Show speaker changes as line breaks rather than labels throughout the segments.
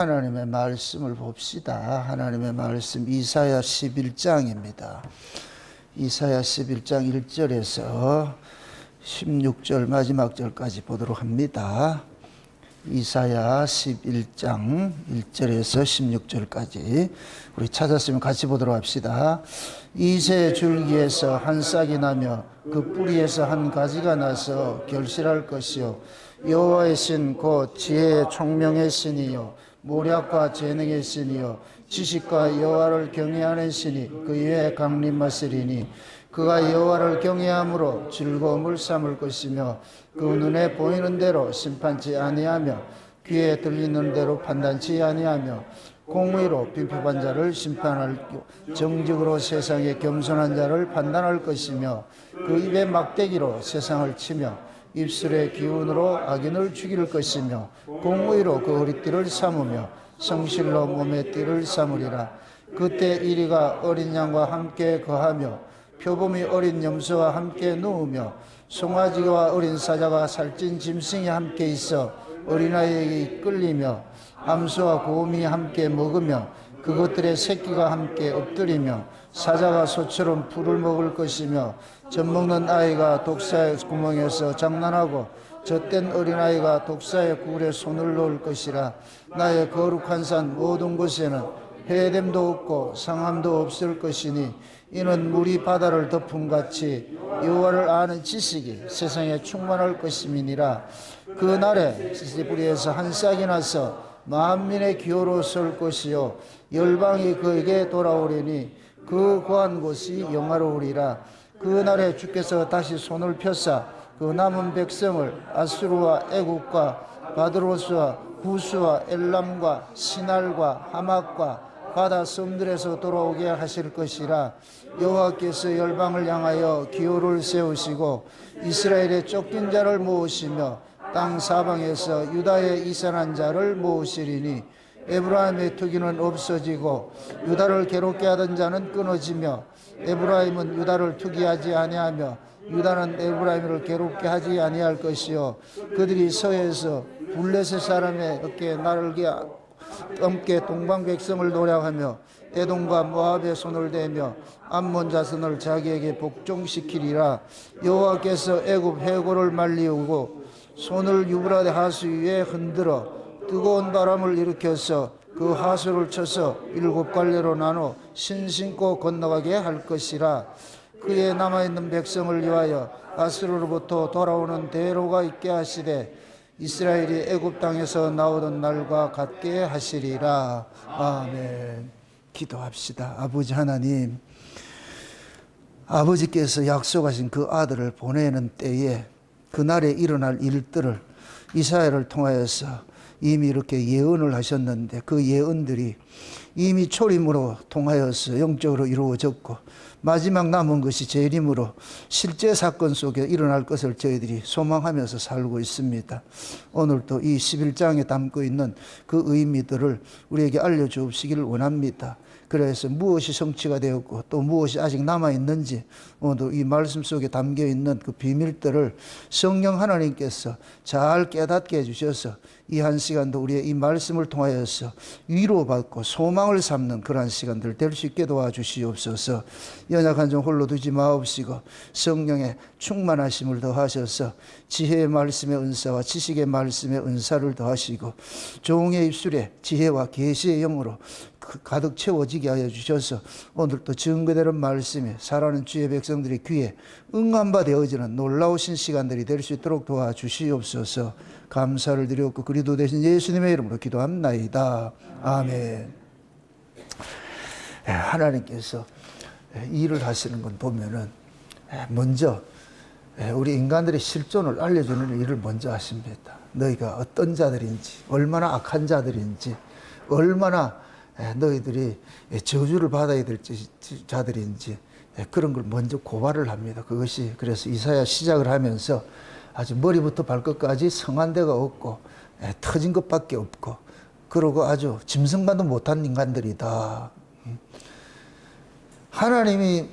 하나님의 말씀을 봅시다. 하나님의 말씀 이사야 11장입니다. 이사야 11장 1절에서 16절 마지막 절까지 보도록 합니다. 이사야 11장 1절에서 16절까지 우리 찾았으면 같이 보도록 합시다. 이새 줄기에서 한 싹이 나며 그 뿌리에서 한 가지가 나서 결실할 것이요 여호와의 신 곧 지혜의 총명의 신이요 모략과 재능의 신이요 지식과 여호와를 경외하는 신이 그 위에 강림하시리니 그가 여호와를 경외함으로 즐거움을 삼을 것이며 그 눈에 보이는 대로 심판치 아니하며 귀에 들리는 대로 판단치 아니하며 공의로 빈표한 자를 심판할 정직으로 세상의 겸손한 자를 판단할 것이며 그 입의 막대기로 세상을 치며 입술의 기운으로 악인을 죽일 것이며 공의로 그 허리띠를 삼으며 성실로 몸의 띠를 삼으리라. 그때 이리가 어린 양과 함께 거하며 표범이 어린 염소와 함께 누우며 송아지와 어린 사자가 살찐 짐승이 함께 있어 어린아이에게 이끌리며 암소와 곰이 함께 먹으며 그것들의 새끼가 함께 엎드리며 사자가 소처럼 풀을 먹을 것이며 젖먹는 아이가 독사의 구멍에서 장난하고 젖된 어린아이가 독사의 굴에 손을 놓을 것이라. 나의 거룩한 산 모든 곳에는 해됨도 없고 상함도 없을 것이니 이는 물이 바다를 덮음같이 여호와를 아는 지식이 세상에 충만할 것임이니라. 그 날에 씨뿌리에서 한 싹이 나서 만민의 기호로 설 것이요 열방이 그에게 돌아오리니 그 거한 곳이 영화로우리라. 그 날에 주께서 다시 손을 펴사 그 남은 백성을 아수르와 애국과 바드로스와 구스와 엘람과 시날과 하맛과 바다 섬들에서 돌아오게 하실 것이라. 여호와께서 열방을 향하여 기호를 세우시고 이스라엘의 쫓긴 자를 모으시며 땅 사방에서 유다의 이산한 자를 모으시리니 에브라임의 투기는 없어지고 유다를 괴롭게 하던 자는 끊어지며 에브라임은 유다를 투기하지 아니하며 유다는 에브라임을 괴롭게 하지 아니할 것이요 그들이 서에서 블레셋 사람의 어깨에 날개 함께 동방 백성을 노략하며 에돔과 모압의 손을 대며 암몬 자손을 자기에게 복종시키리라. 여호와께서 애굽 해골을 말리우고 손을 유브라데 하수 위에 흔들어 뜨거운 바람을 일으켜서 그 하수를 쳐서 7 갈래로 나눠 신신고 건너가게 할 것이라. 그의 남아있는 백성을 위하여 아수르로부터 돌아오는 대로가 있게 하시되 이스라엘이 애굽 땅에서 나오던 날과 같게 하시리라. 아멘. 기도합시다. 아버지 하나님, 아버지께서 약속하신 그 아들을 보내는 때에 그날에 일어날 일들을 이사야를 통하여서 이미 이렇게 예언을 하셨는데 그 예언들이 이미 초림으로 통하여서 영적으로 이루어졌고 마지막 남은 것이 재림으로 실제 사건 속에 일어날 것을 저희들이 소망하면서 살고 있습니다. 오늘도 이 11장에 담고 있는 그 의미들을 우리에게 알려주시기를 원합니다. 그래서 무엇이 성취가 되었고 또 무엇이 아직 남아있는지 오늘도 이 말씀 속에 담겨있는 그 비밀들을 성령 하나님께서 잘 깨닫게 해주셔서 이 한 시간도 우리의 이 말씀을 통하여서 위로받고 소망을 삼는 그러한 시간들 될 수 있게 도와주시옵소서. 연약한 종 홀로 두지 마옵시고 성령의 충만하심을 더하셔서 지혜의 말씀의 은사와 지식의 말씀의 은사를 더하시고 종의 입술에 지혜와 계시의 영으로 가득 채워지게 하여 주셔서 오늘도 증거되는 말씀에 살아가는 주의 백성들의 귀에 응한 바 되어지는 놀라우신 시간들이 될 수 있도록 도와주시옵소서. 감사를 드렸고 그리도 되신 예수님의 이름으로 기도합나이다. 아멘. 하나님께서 일을 하시는 건 보면은 먼저 우리 인간들의 실존을 알려주는 일을 먼저 하십니다. 너희가 어떤 자들인지, 얼마나 악한 자들인지, 얼마나 너희들이 저주를 받아야 될 자들인지 그런 걸 먼저 고발을 합니다. 그것이 그래서 이사야 시작을 하면서 아주 머리부터 발끝까지 성한 데가 없고 터진 것밖에 없고 그러고 아주 짐승만도 못한 인간들이다. 하나님이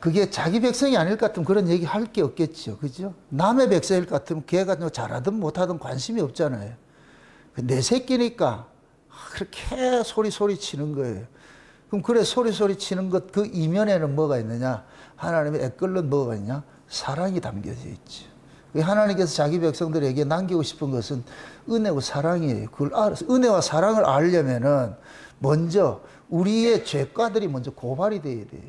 그게 자기 백성이 아닐 것 같으면 그런 얘기 할 게 없겠죠. 그죠? 남의 백성일 것 같으면 걔가 잘하든 못하든 관심이 없잖아요. 내 새끼니까 그렇게 소리 치는 거예요. 그럼 그래 소리 치는 것 그 이면에는 뭐가 있느냐? 하나님의 애끓는 뭐가 있냐? 사랑이 담겨져 있죠. 하나님께서 자기 백성들에게 남기고 싶은 것은 은혜와 사랑이에요. 은혜와 사랑을 알려면은 먼저 우리의 죄과들이 먼저 고발이 돼야 돼요.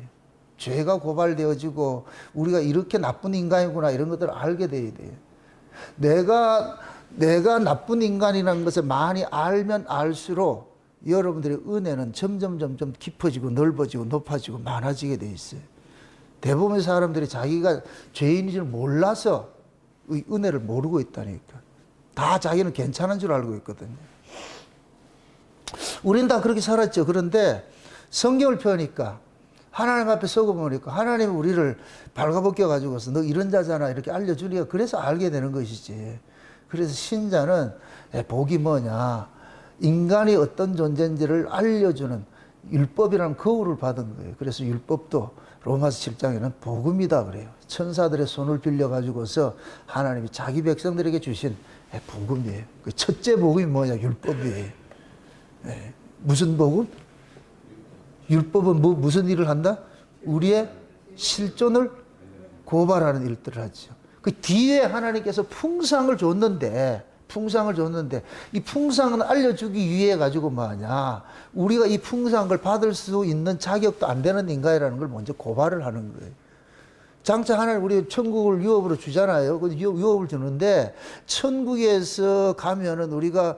죄가 고발되어지고 우리가 이렇게 나쁜 인간이구나 이런 것들을 알게 돼야 돼요. 내가 나쁜 인간이라는 것을 많이 알면 알수록 여러분들의 은혜는 점점 깊어지고 넓어지고 높아지고 많아지게 돼 있어요. 대부분의 사람들이 자기가 죄인인 줄 몰라서 은혜를 모르고 있다니까. 다 자기는 괜찮은 줄 알고 있거든요. 우리는 다 그렇게 살았죠. 그런데 성경을 펴니까 하나님 앞에 서고 보니까 하나님이 우리를 발가벗겨 가지고서 너 이런 자잖아 이렇게 알려주니까 그래서 알게 되는 것이지. 그래서 신자는 복이 뭐냐, 인간이 어떤 존재인지를 알려주는 율법이라는 거울을 받은 거예요. 그래서 율법도 로마서 7장에는 복음이다 그래요. 천사들의 손을 빌려 가지고서 하나님이 자기 백성들에게 주신 복음이에요. 그 첫째 복음이 뭐냐, 율법이에요. 무슨 복음? 율법은 무슨 일을 한다? 우리의 실존을 고발하는 일들을 하죠. 그 뒤에 하나님께서 풍상을 줬는데 이 풍상은 알려주기 위해 가지고 뭐하냐, 우리가 이 풍상을 받을 수 있는 자격도 안 되는 인간이라는 걸 먼저 고발을 하는 거예요. 장차 하나님 우리 천국을 유업으로 주잖아요. 그 유업을 주는데 천국에서 가면은 우리가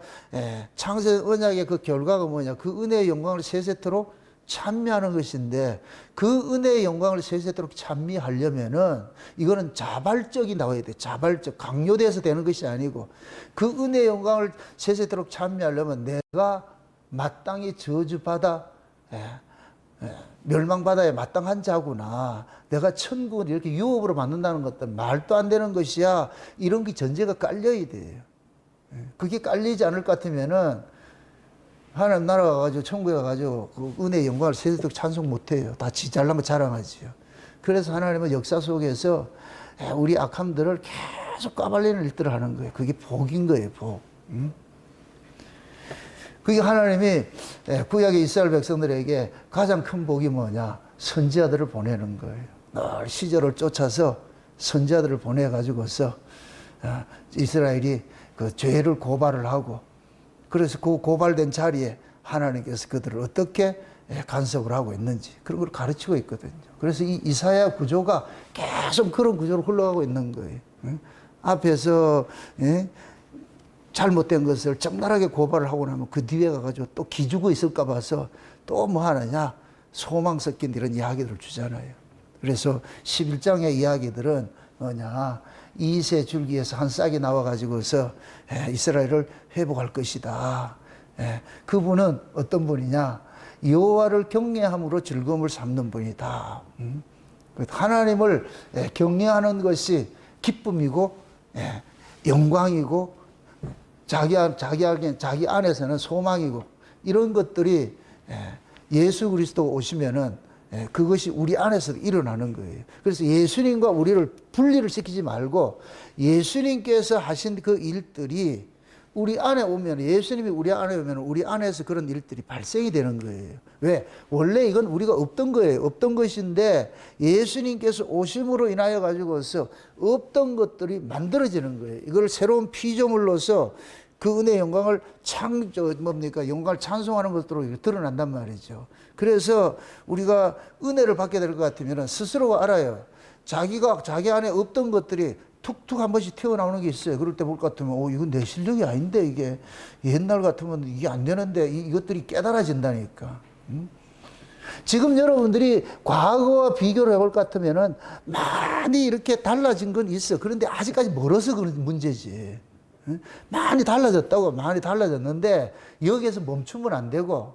창세 언약의 그 결과가 뭐냐, 그 은혜의 영광을 세세토록 찬미하는 것인데, 그 은혜의 영광을 세세토록 찬미하려면은 이거는 자발적이 나와야 돼. 자발적, 강요돼서 되는 것이 아니고, 그 은혜의 영광을 세세토록 찬미하려면 내가 마땅히 저주받아 멸망바다에 마땅한 자구나, 내가 천국을 이렇게 유업으로 받는다는 것은 말도 안 되는 것이야, 이런 게 전제가 깔려야 돼요. 그게 깔리지 않을 것 같으면은 하나님 나라 가가지고 천국에 가가지고 그 은혜의 영광을 세세토록 찬송 못해요. 다 지 잘난 거 자랑하지요. 그래서 하나님은 역사 속에서 우리 악함들을 계속 까발리는 일들을 하는 거예요. 그게 복인 거예요, 복. 그게 하나님이 구약의 이스라엘 백성들에게 가장 큰 복이 뭐냐, 선지자들을 보내는 거예요. 늘 시절을 쫓아서 선지자들을 보내가지고서 이스라엘이 그 죄를 고발을 하고, 그래서 그 고발된 자리에 하나님께서 그들을 어떻게 간섭을 하고 있는지 그런 걸 가르치고 있거든요. 그래서 이 이사야 구조가 계속 그런 구조로 흘러가고 있는 거예요. 앞에서 잘못된 것을 적나라하게 고발을 하고 나면 그 뒤에 가가지고 또 기죽어 있을까 봐서 또 뭐 하느냐, 소망 섞인 이런 이야기들을 주잖아요. 그래서 11장의 이야기들은 뭐냐, 이새 줄기에서 한 싹이 나와가지고서 이스라엘을 회복할 것이다. 그분은 어떤 분이냐, 여호와를 경외함으로 즐거움을 삼는 분이다. 하나님을 경외하는 것이 기쁨이고 영광이고 자기 안에서는 소망이고, 이런 것들이 예수 그리스도가 오시면은 그것이 우리 안에서 일어나는 거예요. 그래서 예수님과 우리를 분리를 시키지 말고 예수님께서 하신 그 일들이 우리 안에 오면, 예수님이 우리 안에 오면 우리 안에서 그런 일들이 발생이 되는 거예요. 왜? 원래 이건 우리가 없던 거예요. 없던 것인데 예수님께서 오심으로 인하여 가지고서 없던 것들이 만들어지는 거예요. 이걸 새로운 피조물로서 그 은혜의 영광을 영광을 찬송하는 것으로 드러난단 말이죠. 그래서 우리가 은혜를 받게 될 것 같으면 스스로가 알아요. 자기 안에 없던 것들이 툭툭 한 번씩 튀어나오는 게 있어요. 그럴 때 볼 것 같으면 이건 내 실력이 아닌데, 이게 옛날 같으면 이게 안 되는데, 이것들이 깨달아진다니까. 지금 여러분들이 과거와 비교를 해볼 것 같으면은 많이 이렇게 달라진 건 있어. 그런데 아직까지 멀어서 그런 문제지. 많이 달라졌다고, 많이 달라졌는데 여기에서 멈추면 안 되고,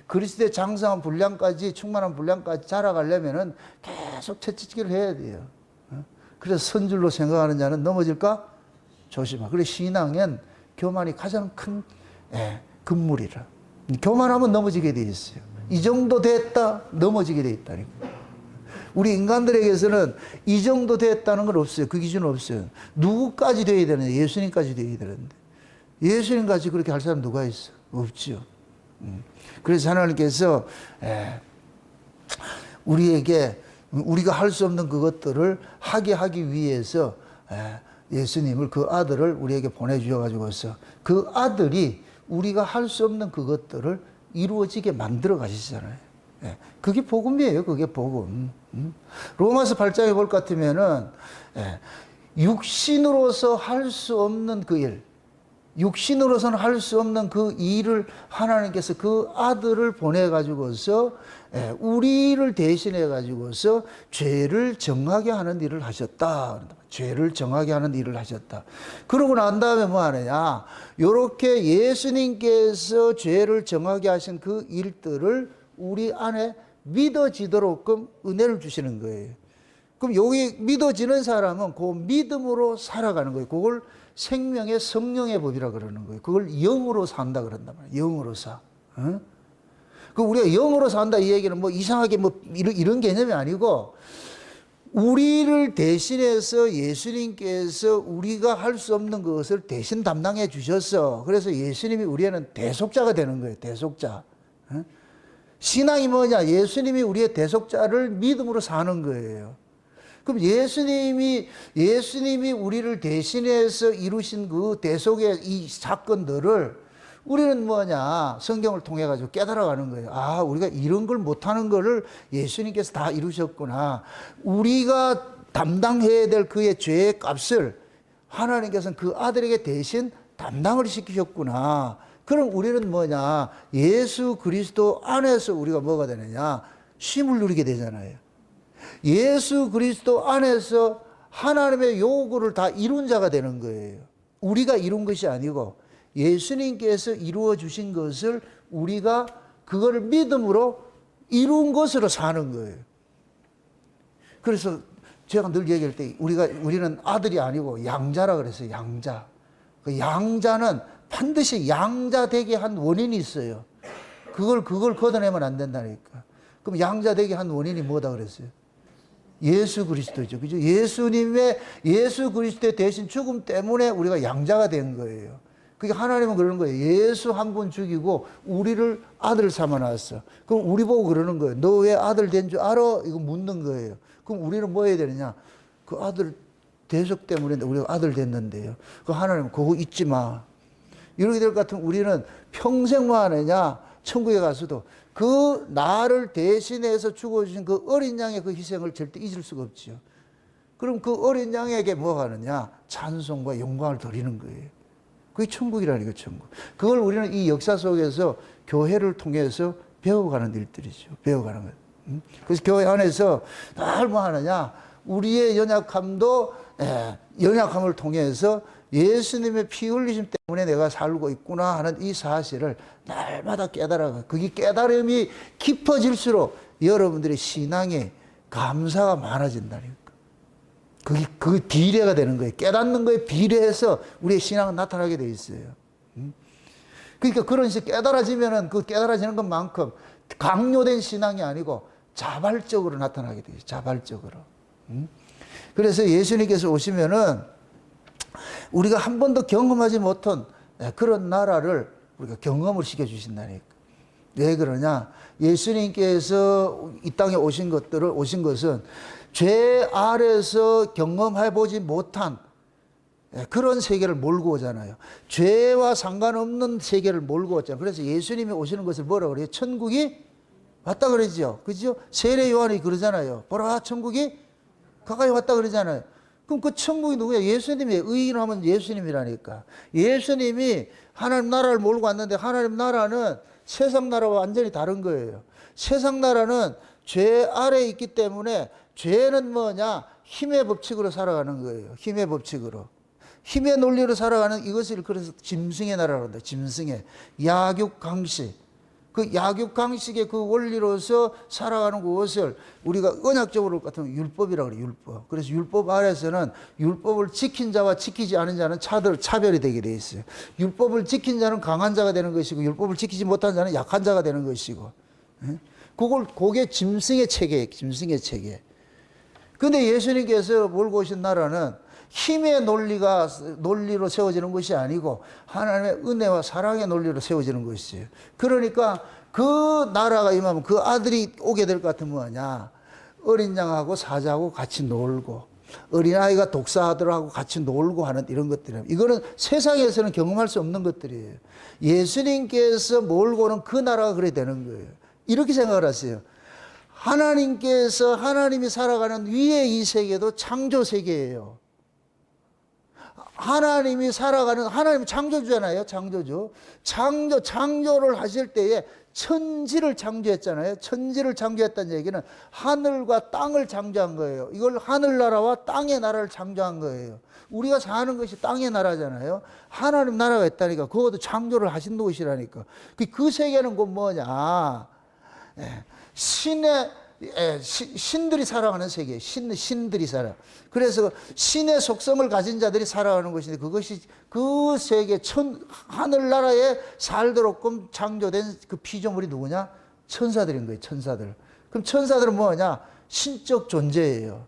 그리스도의 장성한 분량까지, 충만한 분량까지 자라가려면은 계속 채찍질을 해야 돼요. 그래서 선줄로 생각하는 자는 넘어질까 조심하. 그래서 신앙엔 교만이 가장 큰 금물이라. 교만하면 넘어지게 돼 있어요. 이 정도 됐다 넘어지게 돼 있다니까. 우리 인간들에게서는 이 정도 됐다는 건 없어요. 그 기준은 없어요. 누구까지 돼야 되는데? 예수님까지 돼야 되는데. 예수님 같이 그렇게 할 사람 누가 있어? 없죠. 그래서 하나님께서 우리에게 우리가 할 수 없는 그것들을 하게 하기 위해서 예수님을, 그 아들을 우리에게 보내주셔가지고서 그 아들이 우리가 할 수 없는 그것들을 이루어지게 만들어 가시잖아요. 그게 복음이에요. 그게 복음. 로마서 8장에 볼 것 같으면은 육신으로서 할 수 없는 그 일, 육신으로서는 할 수 없는 그 일을 하나님께서 그 아들을 보내가지고서 우리를 대신해가지고서 죄를 정하게 하는 일을 하셨다. 죄를 정하게 하는 일을 하셨다. 그러고 난 다음에 뭐 하느냐. 요렇게 예수님께서 죄를 정하게 하신 그 일들을 우리 안에 믿어지도록끔 은혜를 주시는 거예요. 그럼 여기 믿어지는 사람은 그 믿음으로 살아가는 거예요. 그걸 생명의 성령의 법이라 그러는 거예요. 그걸 영으로 산다 그런단 말이에요. 영으로 사. 그 우리가 영으로 산다 이 얘기는 뭐 이상하게 뭐 이런 개념이 아니고, 우리를 대신해서 예수님께서 우리가 할 수 없는 것을 대신 담당해 주셨어. 그래서 예수님이 우리에는 대속자가 되는 거예요. 대속자. 신앙이 뭐냐? 예수님이 우리의 대속자를 믿음으로 사는 거예요. 그럼 예수님이 우리를 대신해서 이루신 그 대속의 이 사건들을 우리는 뭐냐? 성경을 통해 가지고 깨달아가는 거예요. 아, 우리가 이런 걸 못하는 거를 예수님께서 다 이루셨구나. 우리가 담당해야 될 그의 죄의 값을 하나님께서는 그 아들에게 대신 담당을 시키셨구나. 그럼 우리는 뭐냐? 예수 그리스도 안에서 우리가 뭐가 되느냐? 쉼을 누리게 되잖아요. 예수 그리스도 안에서 하나님의 요구를 다 이룬 자가 되는 거예요. 우리가 이룬 것이 아니고 예수님께서 이루어 주신 것을 우리가 그거를 믿음으로 이룬 것으로 사는 거예요. 그래서 제가 늘 얘기할 때 우리는 아들이 아니고 양자라 그랬어요. 양자. 그 양자는 반드시 양자 되게 한 원인이 있어요. 그걸 걷어내면 안 된다니까. 그럼 양자 되게 한 원인이 뭐다 그랬어요? 예수 그리스도죠. 그죠? 예수 그리스도의 대신 죽음 때문에 우리가 양자가 된 거예요. 그게 하나님은 그러는 거예요. 예수 한 분 죽이고 우리를 아들 삼아 놨어. 그럼 우리 보고 그러는 거예요. 너 왜 아들 된 줄 알아? 이거 묻는 거예요. 그럼 우리는 뭐 해야 되느냐? 그 아들 대속 때문에 우리가 아들 됐는데요. 그 하나님은 그거 잊지 마. 이렇게 될 것 같으면 우리는 평생 뭐 하느냐? 천국에 가서도 그 나를 대신해서 죽어주신 그 어린 양의 그 희생을 절대 잊을 수가 없지요. 그럼 그 어린 양에게 뭐가 하느냐? 찬송과 영광을 드리는 거예요. 그게 천국이라니까, 천국. 그걸 우리는 이 역사 속에서 교회를 통해서 배워가는 일들이죠. 배워가는 것. 그래서 교회 안에서 늘 뭐 하느냐? 우리의 연약함도 연약함을 통해서 예수님의 피 흘리심 때문에 내가 살고 있구나 하는 이 사실을 날마다 깨달아가. 그게 깨달음이 깊어질수록 여러분들의 신앙에 감사가 많아진다니까. 그게 비례가 되는 거예요. 깨닫는 거에 비례해서 우리의 신앙은 나타나게 돼 있어요. 그러니까 그런 식으로 깨달아지면은 그 깨달아지는 것만큼 강요된 신앙이 아니고 자발적으로 나타나게 돼요. 자발적으로. 그래서 예수님께서 오시면은 우리가 한 번도 경험하지 못한 그런 나라를 우리가 경험을 시켜주신다니까. 왜 그러냐? 예수님께서 이 땅에 오신 것은 죄 아래서 경험해보지 못한 그런 세계를 몰고 오잖아요. 죄와 상관없는 세계를 몰고 왔잖아요. 그래서 예수님이 오시는 것을 뭐라고 그래요? 천국이 왔다 그러죠. 그죠? 세례 요한이 그러잖아요. 보라, 천국이 가까이 왔다 그러잖아요. 그럼 그 천국이 누구야? 예수님이에요. 의인하면 예수님이라니까. 예수님이 하나님 나라를 몰고 왔는데 하나님 나라는 세상 나라와 완전히 다른 거예요. 세상 나라는 죄 아래에 있기 때문에 죄는 뭐냐? 힘의 법칙으로 살아가는 거예요. 힘의 법칙으로. 힘의 논리로 살아가는 이것을 그래서 짐승의 나라라고 한다. 짐승의. 약육강식. 그 약육강식의 그 원리로서 살아가는 것을 우리가 언약적으로 같으면 율법이라고 그래요. 율법. 그래서 율법 아래서는 율법을 지킨 자와 지키지 않은 자는 차별이 되게 돼 있어요. 율법을 지킨 자는 강한 자가 되는 것이고 율법을 지키지 못한 자는 약한 자가 되는 것이고. 그게 짐승의 체계예요. 짐승의 체계. 근데 예수님께서 몰고 오신 나라는 힘의 논리로 세워지는 것이 아니고 하나님의 은혜와 사랑의 논리로 세워지는 것이에요. 그러니까 그 나라가 임하면 그 아들이 오게 될 것 같으면 뭐냐? 어린 양하고 사자하고 같이 놀고 어린아이가 독사하더라고 같이 놀고 하는 이런 것들이에요. 이거는 세상에서는 경험할 수 없는 것들이에요. 예수님께서 몰고는 그 나라가 그래 되는 거예요. 이렇게 생각을 하세요. 하나님께서 하나님이 살아가는 위의 이 세계도 창조 세계예요. 하나님이 살아가는, 하나님 창조주잖아요. 창조주. 창조를 하실 때에 천지를 창조했잖아요. 천지를 창조했다는 얘기는 하늘과 땅을 창조한 거예요. 이걸 하늘나라와 땅의 나라를 창조한 거예요. 우리가 사는 것이 땅의 나라잖아요. 하나님 나라가 있다니까. 그것도 창조를 하신 것이라니까. 그 세계는 곧 뭐냐. 신들이 살아가는 세계, 신들이 살아. 그래서 신의 속성을 가진 자들이 살아가는 것인데 그것이 그 세계 하늘나라에 살도록끔 창조된 그 피조물이 누구냐? 천사들인 거예요. 천사들. 그럼 천사들은 뭐냐? 신적 존재예요.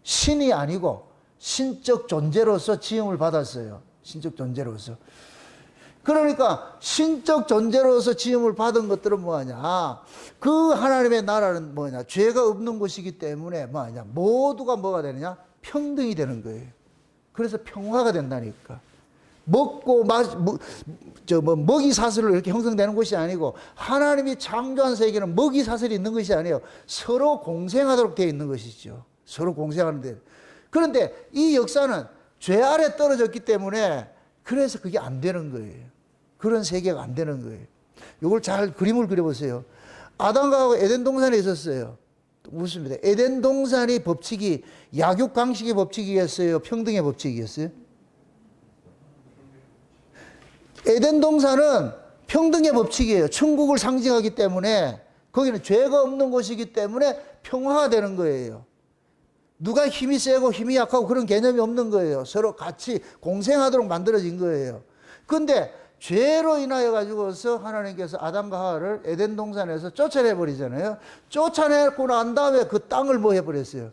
신이 아니고 신적 존재로서 지음을 받았어요. 신적 존재로서. 그러니까 신적 존재로서 지음을 받은 것들은 뭐하냐? 그 하나님의 나라는 뭐냐? 죄가 없는 것이기 때문에 뭐하냐? 모두가 뭐가 되느냐? 평등이 되는 거예요. 그래서 평화가 된다니까. 먹이 사슬로 이렇게 형성되는 것이 아니고 하나님이 창조한 세계는 먹이 사슬이 있는 것이 아니에요. 서로 공생하도록 되어 있는 것이죠. 서로 공생하는 데. 그런데 이 역사는 죄 아래 떨어졌기 때문에 그래서 그게 안 되는 거예요. 그런 세계가 안 되는 거예요. 이걸 잘 그림을 그려보세요. 아담과 하와 에덴 동산에 있었어요. 묻습니다. 에덴 동산이 법칙이 약육강식의 법칙이었어요? 평등의 법칙이었어요? 에덴 동산은 평등의 법칙이에요. 천국을 상징하기 때문에 거기는 죄가 없는 곳이기 때문에 평화가 되는 거예요. 누가 힘이 세고 힘이 약하고 그런 개념이 없는 거예요. 서로 같이 공생하도록 만들어진 거예요. 그런데 죄로 인하여 가지고서 하나님께서 아담과 하와를 에덴 동산에서 쫓아내버리잖아요. 쫓아내고 난 다음에 그 땅을 뭐 해버렸어요?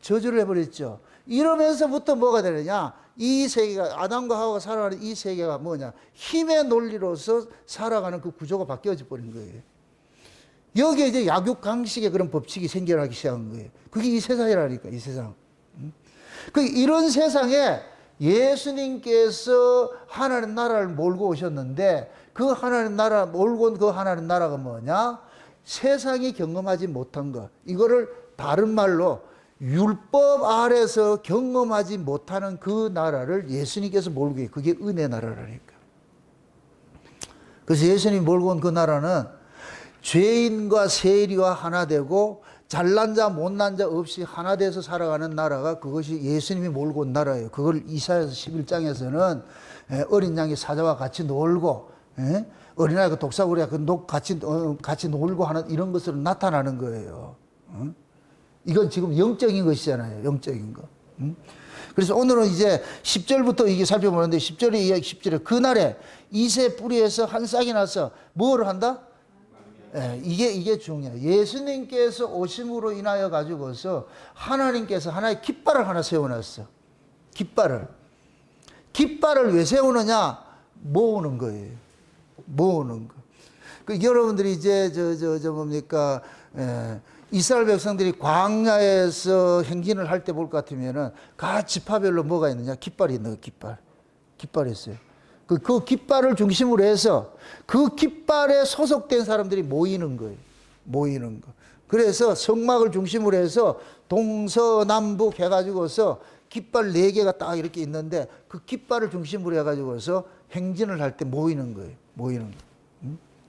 저주를 해버렸죠. 이러면서부터 뭐가 되느냐? 이 세계가, 아담과 하와가 살아가는 이 세계가 뭐냐? 힘의 논리로서 살아가는 그 구조가 바뀌어져 버린 거예요. 여기에 이제 약육강식의 그런 법칙이 생겨나기 시작한 거예요. 그게 이 세상이라니까, 이 세상. 이런 세상에 예수님께서 하나님 나라를 몰고 오셨는데 그 하나님 나라, 몰고 온 그 하나님 나라가 뭐냐? 세상이 경험하지 못한 것. 이거를 다른 말로 율법 아래서 경험하지 못하는 그 나라를 예수님께서 몰고 오게. 그게 은혜 나라라니까. 그래서 예수님이 몰고 온 그 나라는 죄인과 세리와 하나 되고 잘난 자 못난 자 없이 하나 돼서 살아가는 나라가 그것이 예수님이 몰고 온 나라예요. 그걸 이사야서 11장에서는 어린 양이 사자와 같이 놀고 어린아이가 독사구리가 같이 놀고 하는 이런 것으로 나타나는 거예요. 이건 지금 영적인 것이잖아요. 영적인 거. 그래서 오늘은 이제 10절부터 이게 살펴보는데 10절에 그날에 이새 뿌리에서 한 싹이 나서 뭐를 한다? 이게 중요해요. 예수님께서 오심으로 인하여 가지고서 하나님께서 하나의 깃발을 하나 세워놨어. 깃발을 왜 세우느냐? 모으는 거예요. 모으는 거. 여러분들이 이제 뭡니까? 이스라엘 백성들이 광야에서 행진을 할 때 볼 것 같으면은 각 지파별로 뭐가 있느냐? 깃발이 있는 거, 깃발이 있어요. 그 깃발을 중심으로 해서 그 깃발에 소속된 사람들이 모이는 거예요. 모이는 거. 그래서 성막을 중심으로 해서 동서남북 해가지고서 깃발 4개가 딱 이렇게 있는데 그 깃발을 중심으로 해가지고서 행진을 할 때 모이는 거예요. 모이는 거.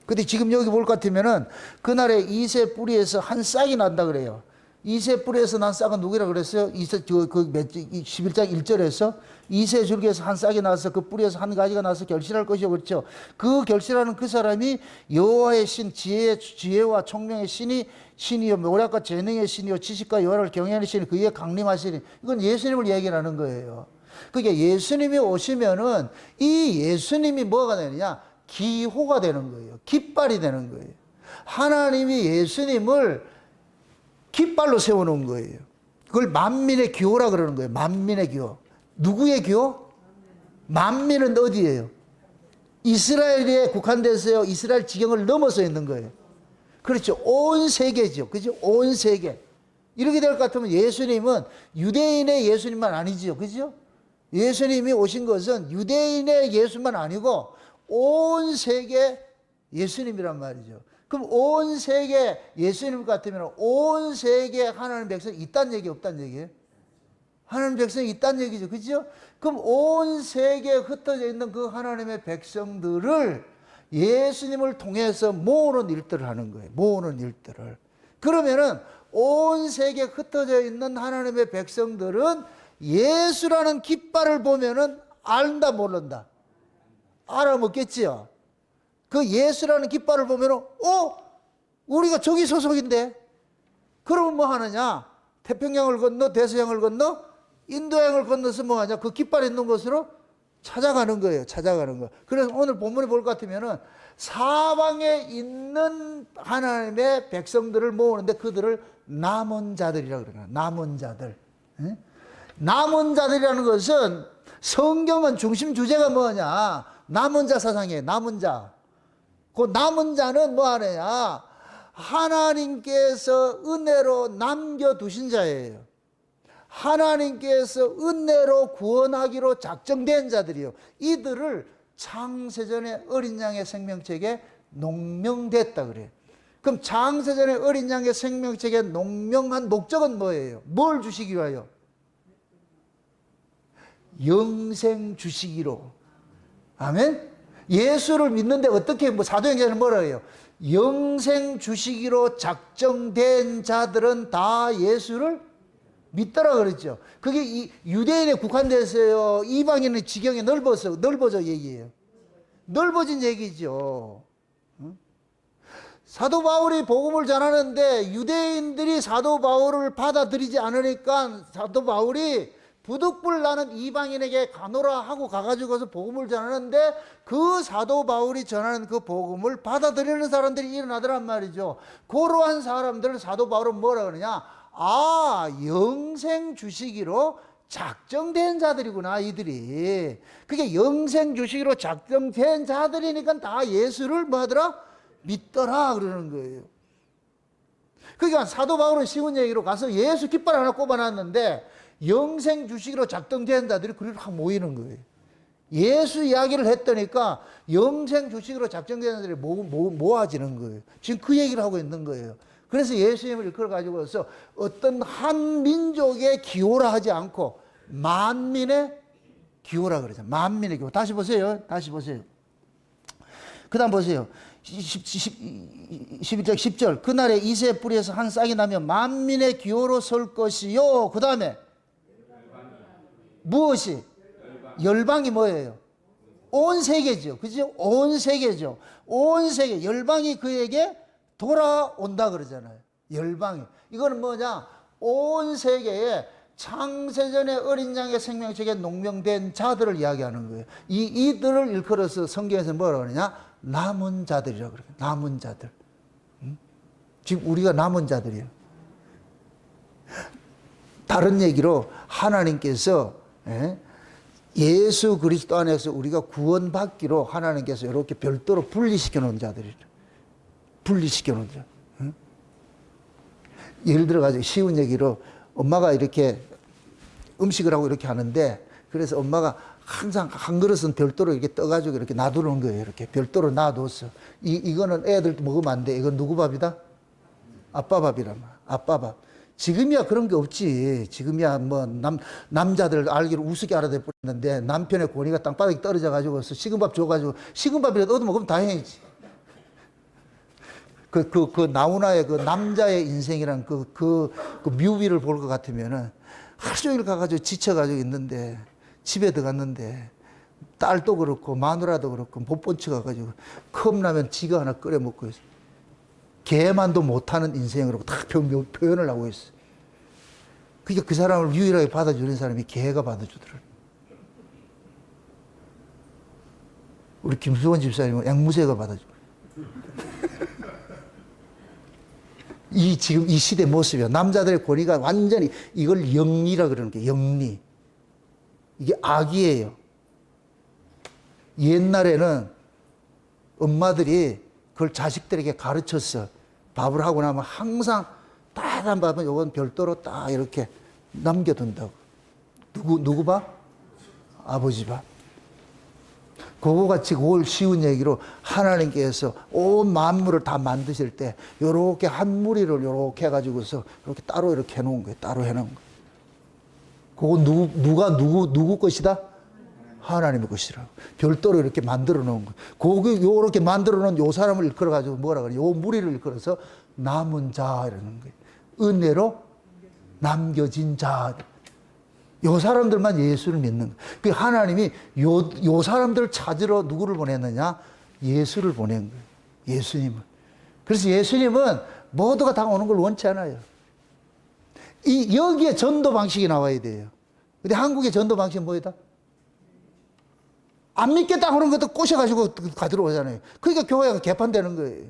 근데 지금 여기 볼 것 같으면은 그날에 이새 뿌리에서 한 싹이 난다 그래요. 이새 뿌리에서 난 싹은 누구라 그랬어요? 11장 1절에서 이새 줄기에서 한 싹이 나서 그 뿌리에서 한 가지가 나서 결실할 것이요. 그렇죠? 그 결실하는 그 사람이 여호와의 신, 지혜와 총명의 신이요, 모략과 재능의 신이요, 지식과 여호와를 경외하는 신이 그의 강림하시니. 이건 예수님을 얘기하는 거예요. 그게 예수님이 오시면은 이 예수님이 뭐가 되느냐? 기호가 되는 거예요. 깃발이 되는 거예요. 하나님이 예수님을 깃발로 세워놓은 거예요. 그걸 만민의 기호라 그러는 거예요. 만민의 기호. 누구의 기호? 만민은 어디예요? 이스라엘에 국한돼서요. 이스라엘 지경을 넘어서 있는 거예요. 그렇죠. 온 세계죠. 그죠? 온 세계. 이렇게 될 것 같으면 예수님은 유대인의 예수님만 아니지요. 그죠? 예수님이 오신 것은 유대인의 예수만 아니고 온 세계 예수님이란 말이죠. 그럼 온 세계 예수님 같으면 온 세계 하나님 백성이 있다는 얘기 없다는 얘기예요? 하나님 백성이 있다는 얘기죠. 그죠? 그럼 온 세계에 흩어져 있는 그 하나님의 백성들을 예수님을 통해서 모으는 일들을 하는 거예요. 모으는 일들을. 그러면은 온 세계에 흩어져 있는 하나님의 백성들은 예수라는 깃발을 보면은 안다 모른다? 알아먹겠지요. 그 예수라는 깃발을 보면은 우리가 저기 소속인데. 그러면 뭐 하느냐? 태평양을 건너 대서양을 건너 인도양을 건너서 뭐 하냐? 그 깃발 있는 곳으로 찾아가는 거예요. 찾아가는 거. 그래서 오늘 본문에 볼 것 같으면은 사방에 있는 하나님의 백성들을 모으는데 그들을 남은 자들이라고 그러나 남은 자들. 예? 남은 자들이라는 것은 성경은 중심 주제가 뭐냐? 남은 자 사상이에요. 남은 자. 그 남은 자는 뭐 하느냐? 하나님께서 은혜로 남겨두신 자예요. 하나님께서 은혜로 구원하기로 작정된 자들이요. 이들을 창세전에 어린 양의 생명책에 농명됐다 그래요. 그럼 창세전에 어린 양의 생명책에 농명한 목적은 뭐예요? 뭘 주시기 위하여? 영생 주시기로. 아멘? 예수를 믿는데 어떻게 사도행전은 뭐라 해요? 영생 주시기로 작정된 자들은 다 예수를 믿더라 그랬죠. 그게 이 유대인에 국한돼서요. 이방인의 지경이 넓어져 얘기예요. 넓어진 얘기죠. 사도 바울이 복음을 전하는데 유대인들이 사도 바울을 받아들이지 않으니까 사도 바울이 부득불 나는 이방인에게 가노라 하고 가가지고서 복음을 전하는데 그 사도 바울이 전하는 그 복음을 받아들이는 사람들이 일어나더란 말이죠. 그러한 사람들을 사도 바울은 뭐라 그러냐? 영생 주시기로 작정된 자들이구나, 이들이. 그게 영생 주시기로 작정된 자들이니까 다 예수를 뭐 하더라? 믿더라, 그러는 거예요. 그러니까 사도 바울은 쉬운 얘기로 가서 예수 깃발 하나 꼽아놨는데 영생 주시기로 작정된 자들이 그리로 확 모이는 거예요. 예수 이야기를 했더니까 영생 주시기로 작정된 자들이 모아지는 거예요. 지금 그 얘기를 하고 있는 거예요. 그래서 예수님을 이끌어가지고서 어떤 한 민족의 기호라 하지 않고 만민의 기호라 그러죠. 만민의 기호. 다시 보세요. 다시 보세요. 그 다음 보세요. 11절 10절. 그날에 이새 뿌리에서 한 싹이 나면 만민의 기호로 설 것이요. 그 다음에 무엇이? 열방이 뭐예요? 온 세계죠. 그죠? 온 세계죠. 온 세계. 열방이 그에게 돌아온다 그러잖아요. 열방이. 이거는 뭐냐? 온 세계에 창세전에 어린 양의 생명책에 농명된 자들을 이야기하는 거예요. 이들을 일컬어서 성경에서 뭐라고 그러냐? 남은 자들이라고 그래요. 남은 자들. 지금 우리가 남은 자들이에요. 다른 얘기로 하나님께서 예수 그리스도 안에서 우리가 구원받기로 하나님께서 이렇게 별도로 분리시켜 놓은 자들이에요. 분리시켜 놓은 자. 예를 들어가지고 쉬운 얘기로 엄마가 이렇게 음식을 하고 이렇게 하는데 그래서 엄마가 항상 한 그릇은 별도로 이렇게 떠가지고 이렇게 놔두는 거예요. 이렇게 별도로 놔뒀어. 이거는 애들 먹으면 안 돼. 이건 누구 밥이다? 아빠 밥이란 말. 아빠 밥. 지금이야 그런 게 없지. 지금이야 뭐 남자들 알기로 우습게 알아대버렸는데 남편의 권위가 땅바닥에 떨어져 가지고 식은 밥 줘가지고 식은 밥이라도 얻어 먹으면 다행이지. 그 나훈아의 그 남자의 인생이란 그 뮤비를 볼 것 같으면은 하루 종일 가가지고 지쳐가지고 있는데 집에 들어갔는데 딸도 그렇고 마누라도 그렇고 못 본 척 가가지고 컵라면 지가 하나 끓여 먹고 있어. 개만도 못하는 인생으로 다 표현을 하고 있어. 그러니까 그 사람을 유일하게 받아주는 사람이 개가 받아주더라. 우리 김수원 집사님은 앵무새가 받아줘. 지금 이 시대 모습이야. 남자들의 권위가 완전히 이걸 영리라 그러는 게 영리. 이게 악이에요. 옛날에는 엄마들이 그걸 자식들에게 가르쳤어. 밥을 하고 나면 항상 따뜻한 밥은 요건 별도로 딱 이렇게 남겨둔다고. 누구 밥? 아버지 밥. 그거 같이 그걸 쉬운 얘기로 하나님께서 온 만물을 다 만드실 때 요렇게 한 무리를 요렇게 해가지고서 이렇게 따로 이렇게 해놓은 거예요. 따로 해놓은 거예요. 그거 누구 것이다? 하나님의 것이라고. 별도로 이렇게 만들어 놓은 거예요. 그거 요렇게 만들어 놓은 요 사람을 일컬어가지고 뭐라 그래요? 요 무리를 일컬어서 남은 자 이러는 거예요. 은혜로 남겨진 자. 요 사람들만 예수를 믿는 거예요. 그 하나님이 요 사람들을 찾으러 누구를 보냈느냐? 예수를 보낸 거예요. 예수님을. 그래서 예수님은 모두가 다 오는 걸 원치 않아요. 여기에 전도 방식이 나와야 돼요. 근데 한국의 전도 방식은 뭐이다? 안 믿겠다 하는 것도 꼬셔가지고 가들어 오잖아요. 그러니까 교회가 개판되는 거예요.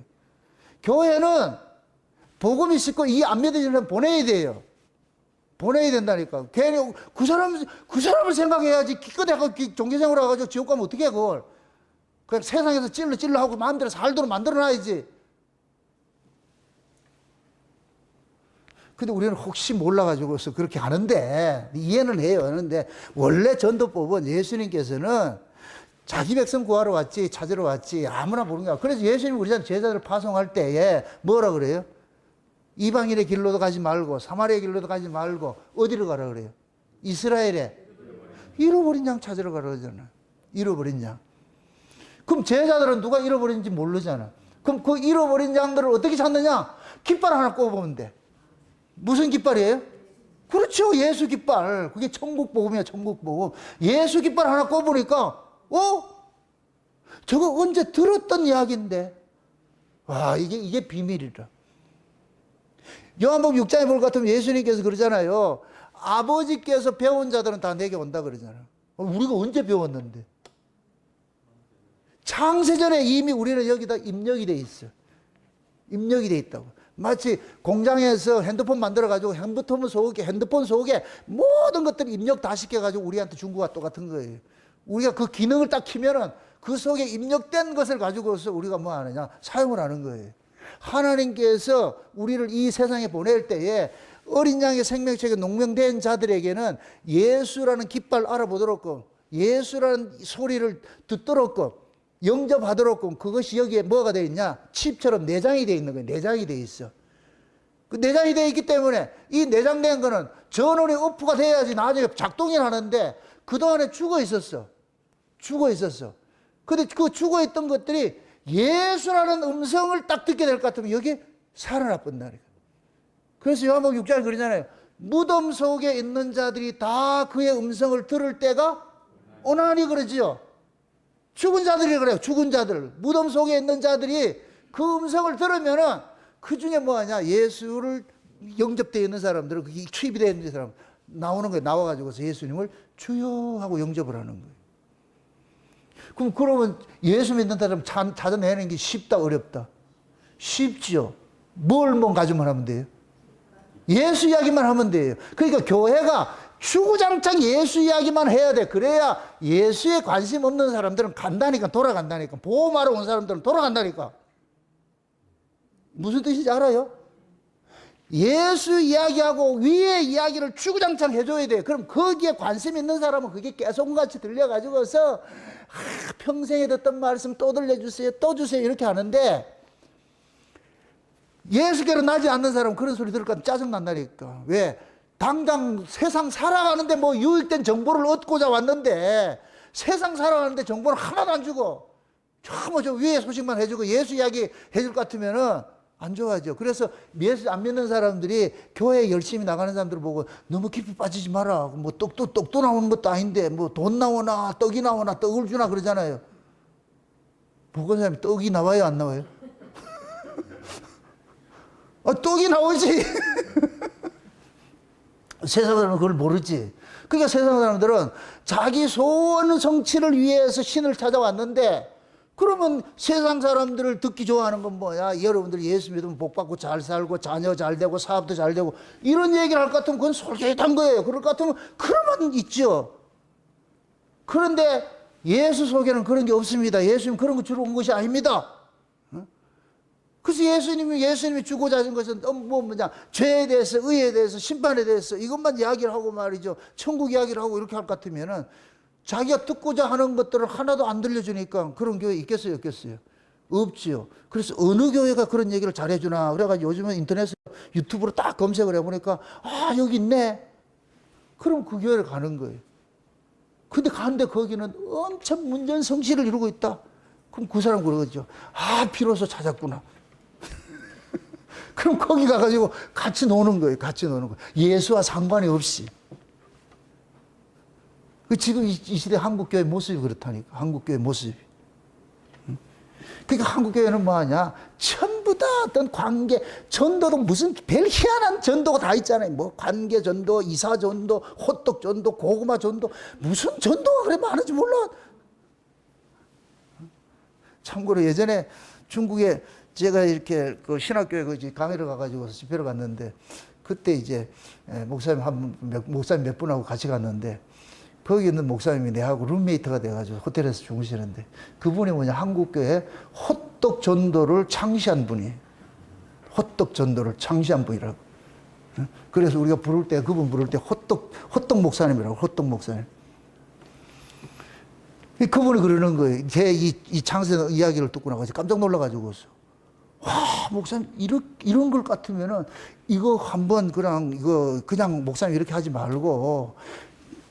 교회는 복음이 있고 이 안 믿어지는 사람 보내야 돼요. 보내야 된다니까. 괜히 그 사람을 생각해야지. 기껏 해서 종교생활 해가지고 지옥 가면 어떻게 해, 그걸. 그냥 세상에서 찔러 하고 마음대로 살도록 만들어놔야지. 근데 우리는 혹시 몰라가지고서 그렇게 하는데, 이해는 해요. 하는데, 원래 전도법은 예수님께서는 자기 백성 구하러 왔지, 찾으러 왔지, 아무나 보는 거야. 그래서 예수님이 우리 제자들을 파송할 때에 뭐라 그래요? 이방인의 길로도 가지 말고, 사마리아의 길로도 가지 말고, 어디로 가라 그래요? 이스라엘에. 잃어버린 양 찾으러 가라 그러잖아. 잃어버린 양. 그럼 제자들은 누가 잃어버린지 모르잖아. 그럼 그 잃어버린 양들을 어떻게 찾느냐? 깃발 하나 꼽으면 돼. 무슨 깃발이에요? 그렇죠. 예수 깃발. 그게 천국 복음이야, 천국 복음. 예수 깃발 하나 꼽으니까, 저거 언제 들었던 이야기인데. 와, 이게 비밀이라. 요한복음 6장에 볼 것 같으면 예수님께서 그러잖아요. 아버지께서 배운 자들은 다 내게 온다 그러잖아요. 우리가 언제 배웠는데? 창세전에 이미 우리는 여기다 입력이 돼 있어. 입력이 돼 있다고. 마치 공장에서 핸드폰 만들어가지고 핸드폰 속에 모든 것들이 입력 다 시켜가지고 우리한테 준 거와 똑같은 거예요. 우리가 그 기능을 딱 키면은 그 속에 입력된 것을 가지고서 우리가 뭐 하느냐? 사용을 하는 거예요. 하나님께서 우리를 이 세상에 보낼 때에 어린 양의 생명책에 농명된 자들에게는 예수라는 깃발 알아보도록, 예수라는 소리를 듣도록, 영접하도록, 그것이 여기에 뭐가 되어 있냐? 칩처럼 내장이 되어 있는 거예요. 내장이 되어 있어. 그 내장이 되어 있기 때문에 이 내장된 거는 전원이 오프가 돼야지 나중에 작동이 하는데 그동안에 죽어 있었어. 근데 그 죽어 있던 것들이 예수라는 음성을 딱 듣게 될 것 같으면 여기 살아나본다니까. 그래서 요한복음 6장에 그러잖아요. 무덤 속에 있는 자들이 다 그의 음성을 들을 때가 오나니 그러지요. 죽은 자들이 그래요. 죽은 자들. 무덤 속에 있는 자들이 그 음성을 들으면은 그 중에 뭐 하냐. 예수를 영접되어 있는 사람들은 그게 투입이 되어 있는 사람 나오는 거예요. 나와가지고서 예수님을 주여 하고 영접을 하는 거예요. 그러면 예수 믿는 사람 찾아내는 게 쉽다, 어렵다? 쉽지요. 뭘 가지고만 하면 돼요? 예수 이야기만 하면 돼요. 그러니까 교회가 주구장창 예수 이야기만 해야 돼. 그래야 예수에 관심 없는 사람들은 간다니까, 돌아간다니까. 보험하러 온 사람들은 돌아간다니까. 무슨 뜻인지 알아요? 예수 이야기하고 위의 이야기를 주구장창 해줘야 돼. 그럼 거기에 관심 있는 사람은 그게 깨송같이 들려가지고서 평생에 듣던 말씀 또 들려주세요, 또 주세요 이렇게 하는데 예수께로 나지 않는 사람은 그런 소리 들을 까 짜증난다니까. 왜? 당장 세상 살아가는데 뭐 유익된 정보를 얻고자 왔는데 세상 살아가는데 정보는 하나도 안 주고 저 위에 소식만 해주고 예수 이야기 해줄 것 같으면은 안 좋아하죠. 그래서 예수 안 믿는 사람들이 교회에 열심히 나가는 사람들을 보고 너무 깊이 빠지지 마라. 뭐 떡도 나오는 것도 아닌데 뭐 돈 나오나 떡이 나오나 떡을 주나 그러잖아요. 보건 사람이 떡이 나와요, 안 나와요? 떡이 나오지. 세상 사람은 그걸 모르지. 그러니까 세상 사람들은 자기 소원 성취를 위해서 신을 찾아왔는데 그러면 세상 사람들을 듣기 좋아하는 건 뭐야? 여러분들이 예수 믿으면 복 받고 잘 살고 자녀 잘 되고 사업도 잘 되고 이런 얘기를 할 것 같으면 그건 솔깃한 거예요. 그럴 것 같으면 그러면 있죠. 그런데 예수 속에는 그런 게 없습니다. 예수님 그런 거 주러 온 것이 아닙니다. 그래서 예수님이 주고자 하신 것은 뭐냐, 죄에 대해서, 의에 대해서, 심판에 대해서 이것만 이야기를 하고 말이죠. 천국 이야기를 하고 이렇게 할 것 같으면은 자기가 듣고자 하는 것들을 하나도 안 들려주니까 그런 교회 있겠어요, 없겠어요? 없지요. 그래서 어느 교회가 그런 얘기를 잘해주나. 그래가지고 요즘은 인터넷에 유튜브로 딱 검색을 해보니까 아, 여기 있네. 그럼 그 교회를 가는 거예요. 근데 가는데 거기는 엄청 문전성시를 이루고 있다. 그럼 그 사람 그러죠. 아, 비로소 찾았구나. 그럼 거기 가가지고 같이 노는 거예요. 같이 노는 거예요. 예수와 상관이 없이. 지금 이 시대 한국교회 모습이 그렇다니까. 한국교회 모습이. 그러니까 한국교회는 뭐하냐? 전부 다 어떤 관계, 전도도 무슨 별 희한한 전도가 다 있잖아요. 뭐 관계 전도, 이사 전도, 호떡 전도, 고구마 전도, 무슨 전도가 그래 많은지 몰라. 참고로 예전에 중국에 제가 이렇게 그 신학교에 그 강의를 가가지고 집회를 갔는데, 그때 이제 목사님 몇 분하고 같이 갔는데, 거기 있는 목사님이 내하고 룸메이트가 돼가지고 호텔에서 주무시는데, 그분이 뭐냐, 한국교회 호떡 전도를 창시한 분이에요. 호떡 전도를 창시한 분이라고. 그래서 우리가 부를 때, 그분 부를 때 호떡 목사님이라고, 호떡 목사님. 그분이 그러는 거예요. 제 이 창세 이야기를 듣고 나가지고 깜짝 놀라가지고. 와, 목사님, 이런 걸 같으면은, 이거 한번 그냥 목사님 이렇게 하지 말고,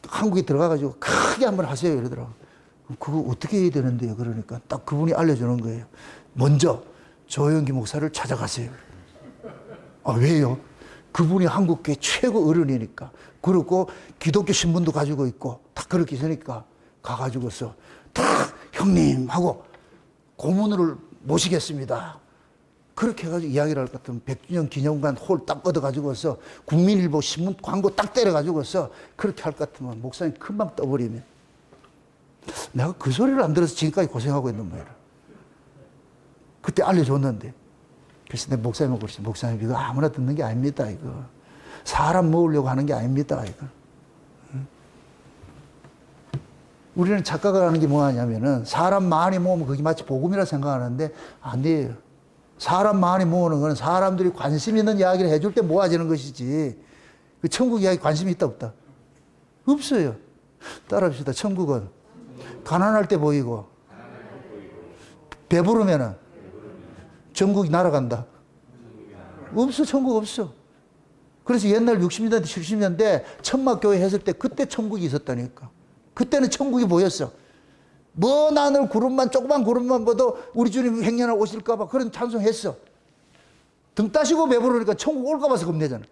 한국에 들어가가지고 크게 한번 하세요. 이러더라고요. 그거 어떻게 해야 되는데요? 그러니까 딱 그분이 알려주는 거예요. 먼저 조영기 목사를 찾아가세요. 아, 왜요? 그분이 한국교회 최고 어른이니까. 그리고 기독교 신분도 가지고 있고, 다 그렇게 있으니까 가가지고서 딱 형님 하고 고문을 모시겠습니다. 그렇게 해가지고 이야기를 할 것 같으면 100주년 기념관 홀 딱 얻어가지고서 국민일보 신문 광고 딱 때려가지고서 그렇게 할 것 같으면 목사님 금방 떠버리면, 내가 그 소리를 안 들어서 지금까지 고생하고 있는 거예요. 그때 알려줬는데. 그래서 내 목사님하고 그랬어요. 목사님, 이거 아무나 듣는 게 아닙니다. 이거 사람 모으려고 하는 게 아닙니다. 이거. 우리는 착각을 하는 게 뭐하냐면은, 사람 많이 모으면 그게 마치 복음이라 생각하는데 안 돼요. 사람 많이 모으는 건 사람들이 관심 있는 이야기를 해줄 때 모아지는 것이지, 그 천국 이야기 관심이 있다 없다? 없어요. 따라합시다. 천국은 가난할 때 보이고, 배부르면은 전국이 날아간다. 없어. 천국 없어. 그래서 옛날 60년대 70년대 천막교회 했을 때 그때 천국이 있었다니까. 그때는 천국이 보였어. 먼 하늘 구름만, 조그만 구름만 봐도 우리 주님 행렬하고 오실까봐 그런 찬송했어. 등 따시고 배부르니까 천국 올까봐 겁내잖아.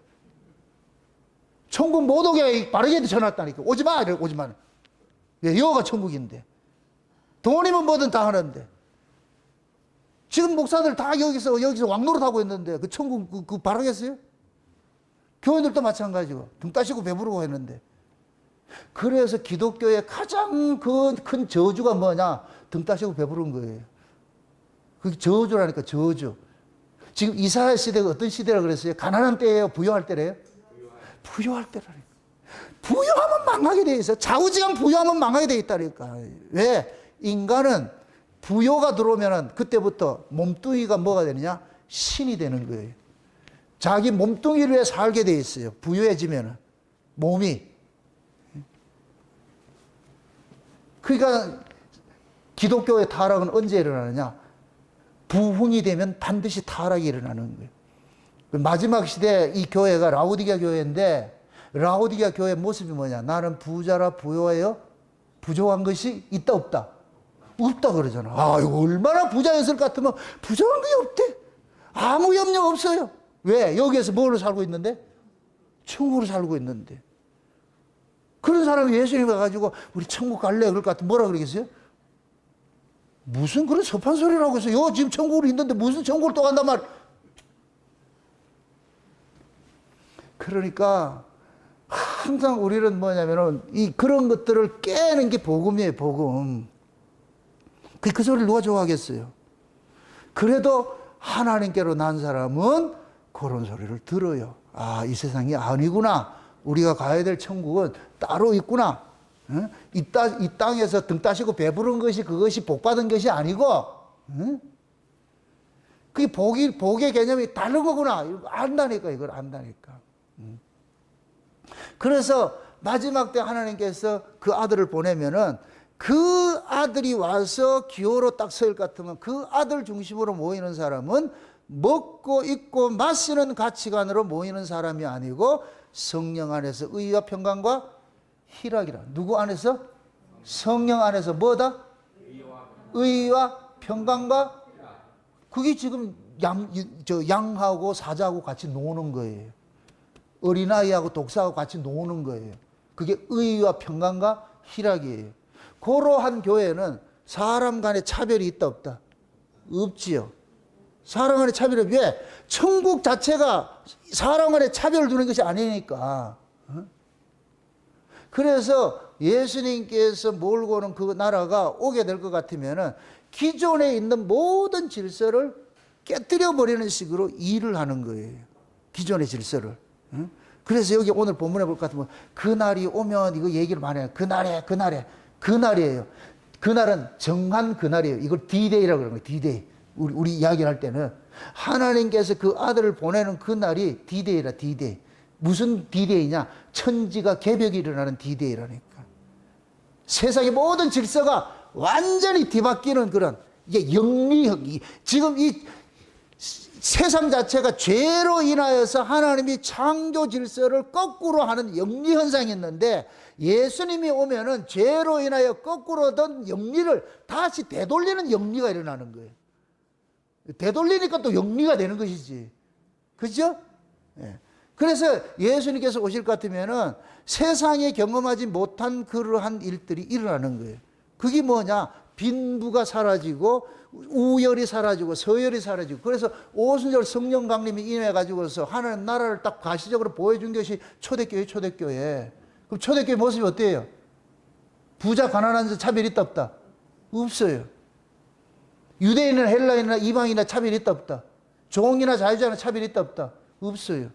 천국 못 오게 빠르게 전화했다니까. 오지 마! 이래, 오지 마. 왜? 여기가 천국인데. 돈이면 뭐든 다 하는데. 지금 목사들 다 여기서 왕노릇 하고 있는데 그 천국 그 바라겠어요? 교인들도 마찬가지고. 등 따시고 배부르고 했는데. 그래서 기독교의 가장 큰 저주가 뭐냐? 등 따시고 배부른 거예요. 그게 저주라니까, 저주. 지금 이사야 시대가 어떤 시대라 그랬어요? 가난한 때예요? 부유할 때래요? 부유할 때라니까. 부유하면 망하게 돼 있어. 좌우지간 부유하면 망하게 돼 있다니까. 왜? 인간은 부유가 들어오면 그때부터 몸뚱이가 뭐가 되느냐? 신이 되는 거예요. 자기 몸뚱이를 위해 살게 돼 있어요. 부유해지면 몸이. 그러니까 기독교의 타락은 언제 일어나느냐? 부흥이 되면 반드시 타락이 일어나는 거예요. 마지막 시대 이 교회가 라오디게아 교회인데, 라오디게아 교회의 모습이 뭐냐? 나는 부자라 부유해요? 부족한 것이 있다 없다? 없다 그러잖아. 아, 이거 얼마나 부자였을 것 같으면 부족한 게 없대. 아무 염려 없어요. 왜? 여기에서 뭐로 살고 있는데? 천국으로 살고 있는데. 그런 사람이 예수님 가가지고 우리 천국 갈래? 그럴 것 같으면 뭐라 그러겠어요? 무슨 그런 섭한 소리를 하고 있어요. 요 지금 천국으로 있는데 무슨 천국을 또 간단 말. 그러니까 항상 우리는 뭐냐면은 그런 것들을 깨는 게 복음이에요, 복음. 그 소리를 누가 좋아하겠어요? 그래도 하나님께로 난 사람은 그런 소리를 들어요. 아, 이 세상이 아니구나. 우리가 가야 될 천국은 따로 있구나. 이 땅에서 등 따시고 배부른 것이 그것이 복받은 것이 아니고, 그게 복의 개념이 다른 거구나. 이거 안다니까, 이걸 안다니까. 그래서 마지막 때 하나님께서 그 아들을 보내면은 그 아들이 와서 기호로 딱 서일 같으면 그 아들 중심으로 모이는 사람은 먹고 입고 마시는 가치관으로 모이는 사람이 아니고 성령 안에서 의와 평강과 희락이라. 누구 안에서? 성령 안에서 뭐다? 의와 평강과. 그게 지금 양하고 사자하고 같이 노는 거예요. 어린아이하고 독사하고 같이 노는 거예요. 그게 의와 평강과 희락이에요. 그러한 교회는 사람 간의 차별이 있다 없다? 없지요. 사람 간의 차별이 왜? 천국 자체가 사람 간의 차별을 두는 것이 아니니까. 그래서 예수님께서 몰고 오는 그 나라가 오게 될 것 같으면은 기존에 있는 모든 질서를 깨뜨려 버리는 식으로 일을 하는 거예요. 기존의 질서를. 그래서 여기 오늘 본문에 볼 것 같으면 그날이 오면 이거 얘기를 많이 해요. 그날이에요. 그날은 정한 그날이에요. 이걸 D-Day라고 그러는 거예요. D-Day. 우리 이야기를 할 때는 하나님께서 그 아들을 보내는 그날이 D-Day라. D-Day. 무슨 D-Day냐? 천지가 개벽이 일어나는 D-Day라니까. 세상의 모든 질서가 완전히 뒤바뀌는 그런, 이게 영리학, 지금 이 세상 자체가 죄로 인하여서 하나님이 창조 질서를 거꾸로 하는 영리 현상이 있는데, 예수님이 오면은 죄로 인하여 거꾸로 된 영리를 다시 되돌리는 영리가 일어나는 거예요. 되돌리니까 또 영리가 되는 것이지. 그죠? 예. 그래서 예수님께서 오실 것 같으면은 세상에 경험하지 못한 그러한 일들이 일어나는 거예요. 그게 뭐냐? 빈부가 사라지고 우열이 사라지고 서열이 사라지고. 그래서 오순절 성령 강림이 임해가지고서 하나님 나라를 딱 가시적으로 보여준 것이 초대교회. 그럼 초대교회 모습이 어때요? 부자 가난한 차별이 있다 없다? 없어요. 유대인이나 헬라인이나 이방인이나 차별이 있다 없다? 종이나 자유자나 차별이 있다 없다? 없어요.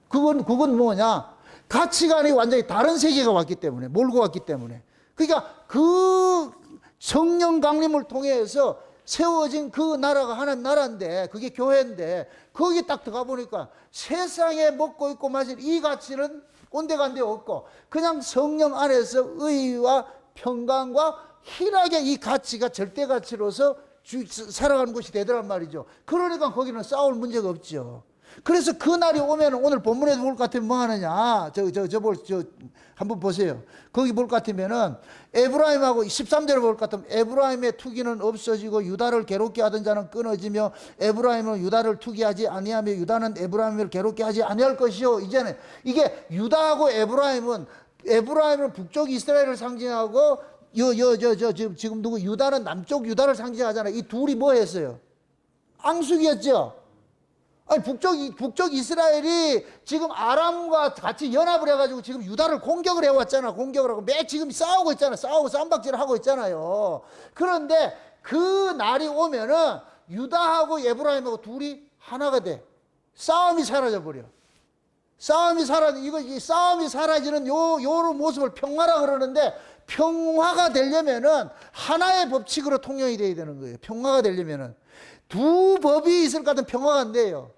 그건 뭐냐? 가치관이 완전히 다른 세계가 왔기 때문에, 몰고 왔기 때문에. 그러니까 그 성령 강림을 통해서 세워진 그 나라가 하나님 나라인데, 그게 교회인데, 거기 딱 들어가 보니까 세상에 먹고 있고 마실 이 가치는 꼰대간데 없고, 그냥 성령 안에서 의와 평강과 희락의 이 가치가 절대 가치로서 살아가는 곳이 되더란 말이죠. 그러니까 거기는 싸울 문제가 없죠. 그래서 그 날이 오면 오늘 본문에도 볼 것 같으면 뭐 하느냐? 한번 보세요. 거기 볼 것 같으면은 에브라임하고 13절을 볼 것 같으면 에브라임의 투기는 없어지고 유다를 괴롭게 하던 자는 끊어지며 에브라임은 유다를 투기하지 아니하며 유다는 에브라임을 괴롭게 하지 아니할 것이요. 이제는 이게 유다하고 에브라임은 북쪽 이스라엘을 상징하고 지금 누구 유다는 남쪽 유다를 상징하잖아요. 이 둘이 뭐 했어요? 앙숙이었죠. 아니, 북쪽 이스라엘이 지금 아람과 같이 연합을 해가지고 지금 유다를 공격을 해왔잖아. 공격을 하고 지금 싸우고 있잖아. 싸우고 쌈박질을 하고 있잖아요. 그런데 그 날이 오면은 유다하고 에브라임하고 둘이 하나가 돼. 싸움이 사라져버려. 싸움이 사라지는 요런 모습을 평화라 그러는데, 평화가 되려면은 하나의 법칙으로 통용이 돼야 되는 거예요. 평화가 되려면은. 두 법이 있을 것 같은 평화가 안 돼요.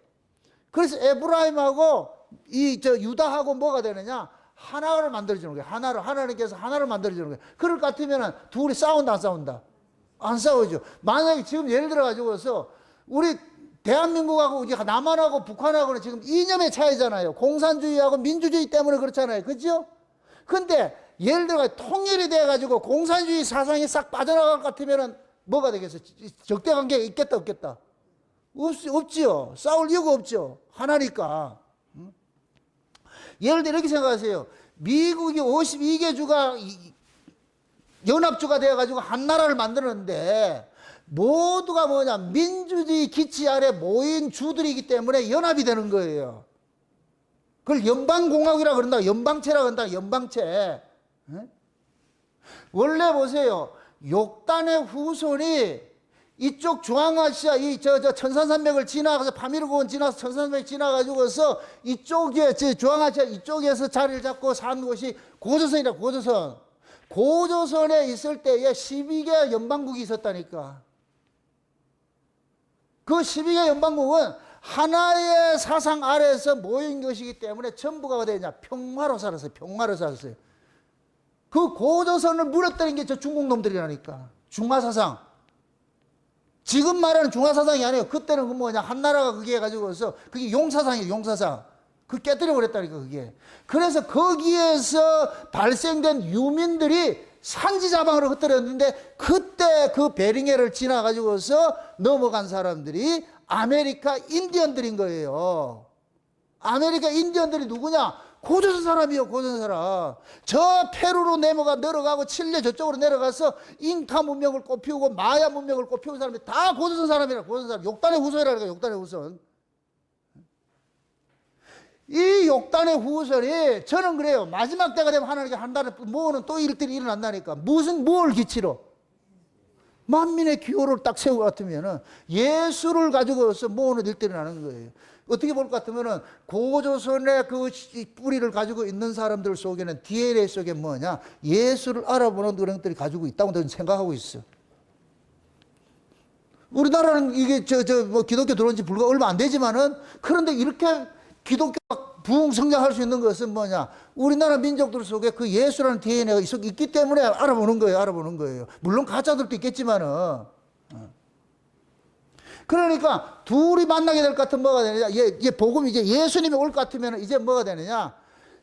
그래서 에브라임하고 유다하고 뭐가 되느냐? 하나를 만들어주는 거예요. 하나님께서 하나를 만들어주는 거예요. 그럴 것 같으면 둘이 싸운다, 안 싸운다? 안 싸우죠. 만약에 지금 예를 들어가지고서 우리 대한민국하고 남한하고 북한하고는 지금 이념의 차이잖아요. 공산주의하고 민주주의 때문에 그렇잖아요. 그죠? 근데 예를 들어 통일이 돼가지고 공산주의 사상이 싹 빠져나갈 것 같으면 뭐가 되겠어요? 적대 관계가 있겠다, 없겠다? 없지요. 싸울 이유가 없죠. 하나니까. 예를 들어 이렇게 생각하세요. 미국이 52개 주가 연합주가 되어가지고 한 나라를 만들었는데, 모두가 뭐냐? 민주주의 기치 아래 모인 주들이기 때문에 연합이 되는 거예요. 그걸 연방공화국이라고 그런다. 연방체라고 그런다. 연방체. 원래 보세요. 욕단의 후손이 이쪽 중앙아시아 저 천산산맥을 지나가서 파미르고원 지나서 천산산맥 지나가지고서 이쪽에 중앙아시아 이쪽에서 자리를 잡고 산 곳이 고조선이다. 고조선. 고조선에 있을 때에 12개 연방국이 있었다니까. 그 12개 연방국은 하나의 사상 아래에서 모인 것이기 때문에 전부가 어디 있냐? 평화로 살았어요. 평화로 살았어요. 그 고조선을 무너뜨린 게 저 중국 놈들이라니까. 중화사상. 지금 말하는 중화사상이 아니에요. 그때는 그 뭐냐, 한나라가 그게 해가지고서, 그게 용사상이에요, 용사상. 그 깨뜨려버렸다니까, 그게. 그래서 거기에서 발생된 유민들이 산지자방으로 흩어졌는데, 그때 그 베링해를 지나가지고서 넘어간 사람들이 아메리카 인디언들인 거예요. 아메리카 인디언들이 누구냐? 고조선 사람이요, 고조선 사람. 저 페루로 내려가고 칠레 저쪽으로 내려가서 잉카 문명을 꽃피우고 마야 문명을 꽃피운 사람들이 다 고조선 사람이라, 고조선 사람. 욕단의 후손이라니까, 욕단의 후손. 이 욕단의 후손이, 저는 그래요. 마지막 때가 되면 하나님께 한다는, 뭐는 또 일들이 일어난다니까. 뭘 기치로? 만민의 기호를 딱 세우고 같으면은 예수를 가지고서 모으는 일들이 나는 거예요. 어떻게 볼 것 같으면은 고조선의 그 뿌리를 가지고 있는 사람들 속에는 DNA 속에 뭐냐? 예수를 알아보는 그런 것들이 가지고 있다고 저는 생각하고 있어. 우리나라는 이게 뭐 기독교 들어온 지 불과 얼마 안 되지만은, 그런데 이렇게 기독교가 부흥 성장할 수 있는 것은 뭐냐? 우리나라 민족들 속에 그 예수라는 DNA가 있기 때문에 알아보는 거예요. 물론 가짜들도 있겠지만은. 그러니까 둘이 만나게 될 것 같으면 뭐가 되느냐? 이제 복음이 이제 예수님이 올 것 같으면 이제 뭐가 되느냐?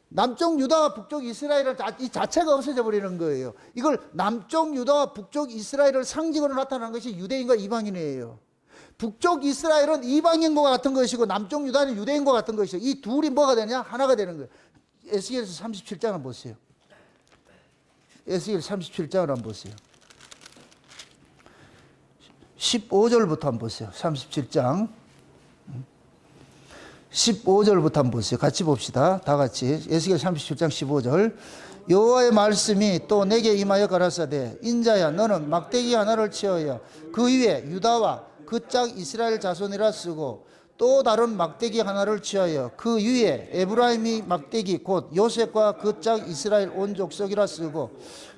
남쪽 유다와 북쪽 이스라엘을 이 자체가 없어져 버리는 거예요. 이걸 남쪽 유다와 북쪽 이스라엘을 상징으로 나타나는 것이 유대인과 이방인이에요. 북쪽 이스라엘은 이방인과 같은 것이고 남쪽 유다는 유대인과 같은 것이고, 이 둘이 뭐가 되냐? 하나가 되는 거예요. 에스겔서 37장을 한번 보세요. 에스겔 37장을 한번 보세요. 15절부터 한번 보세요. 37장 15절부터 한번 보세요. 같이 봅시다. 다 같이. 에스겔 37장 15절. 여호와의 말씀이 또 내게 임하여 가라사대, 인자야, 너는 막대기 하나를 치어야 그 위에 유다와 그 짝 이스라엘 자손이라 쓰고, 또 다른 막대기 하나를 취하여 그 위에 에브라임이 막대기 곧 요셉과 그 짝 이스라엘 온 족속이라 쓰고,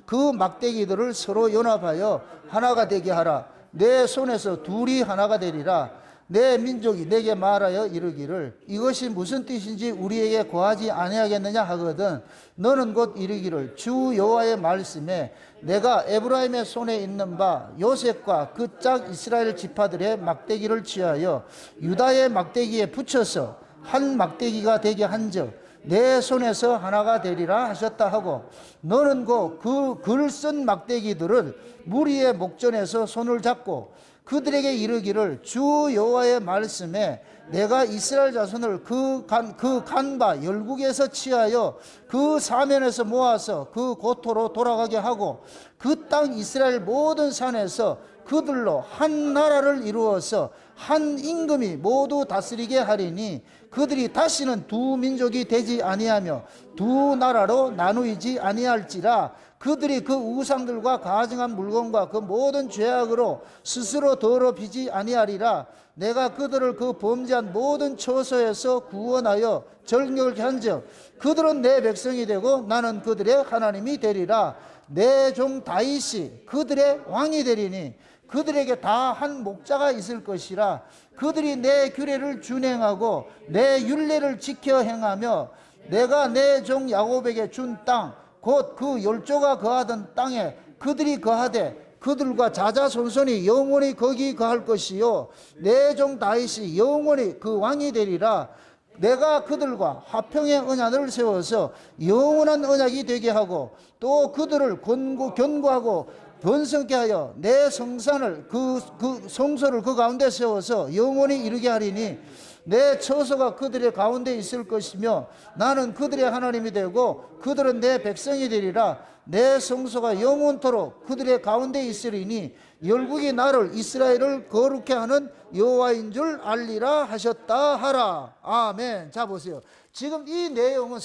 그 막대기들을 서로 연합하여 하나가 되게 하라. 내 손에서 둘이 하나가 되리라. 내 민족이 내게 말하여 이르기를 이것이 무슨 뜻인지 우리에게 고하지 아니하겠느냐 하거든, 너는 곧 이르기를 주 여호와의 말씀에 내가 에브라임의 손에 있는 바 요셉과 그 짝 이스라엘 지파들의 막대기를 취하여 유다의 막대기에 붙여서 한 막대기가 되게 한즉 내 손에서 하나가 되리라 하셨다 하고, 너는 곧 그 글 쓴 막대기들을 무리의 목전에서 손을 잡고 그들에게 이르기를 주 여호와의 말씀에 내가 이스라엘 자손을 그 간바 열국에서 취하여 그 사면에서 모아서 그 고토로 돌아가게 하고, 그 땅 이스라엘 모든 산에서 그들로 한 나라를 이루어서 한 임금이 모두 다스리게 하리니, 그들이 다시는 두 민족이 되지 아니하며 두 나라로 나누이지 아니할지라. 그들이 그 우상들과 가증한 물건과 그 모든 죄악으로 스스로 더럽히지 아니하리라. 내가 그들을 그 범죄한 모든 처소에서 구원하여 정결케 한즉 그들은 내 백성이 되고 나는 그들의 하나님이 되리라. 내 종 다윗이 그들의 왕이 되리니 그들에게 다 한 목자가 있을 것이라. 그들이 내 규례를 준행하고 내 율례를 지켜 행하며 내가 내 종 야곱에게 준 땅 곧 그 열조가 거하던 땅에 그들이 거하되 그들과 자자손손이 영원히 거기 거할 것이요 내 종 다윗이 영원히 그 왕이 되리라. 내가 그들과 화평의 언약을 세워서 영원한 언약이 되게 하고 또 그들을 견고하고 번성케 하여 내 성산을 그 성소를 그 가운데 세워서 영원히 이루게 하리니, 내 처소가 그들의 가운데 있을 것이며 나는 그들의 하나님이 되고 그들은 내 백성이 되리라. 내 성소가 영원토록 그들의 가운데 있으리니 열국이 나를 이스라엘을 거룩케 하는 여호와인 줄 알리라 하셨다 하라. 아멘. 자 보세요. 지금 이 내용은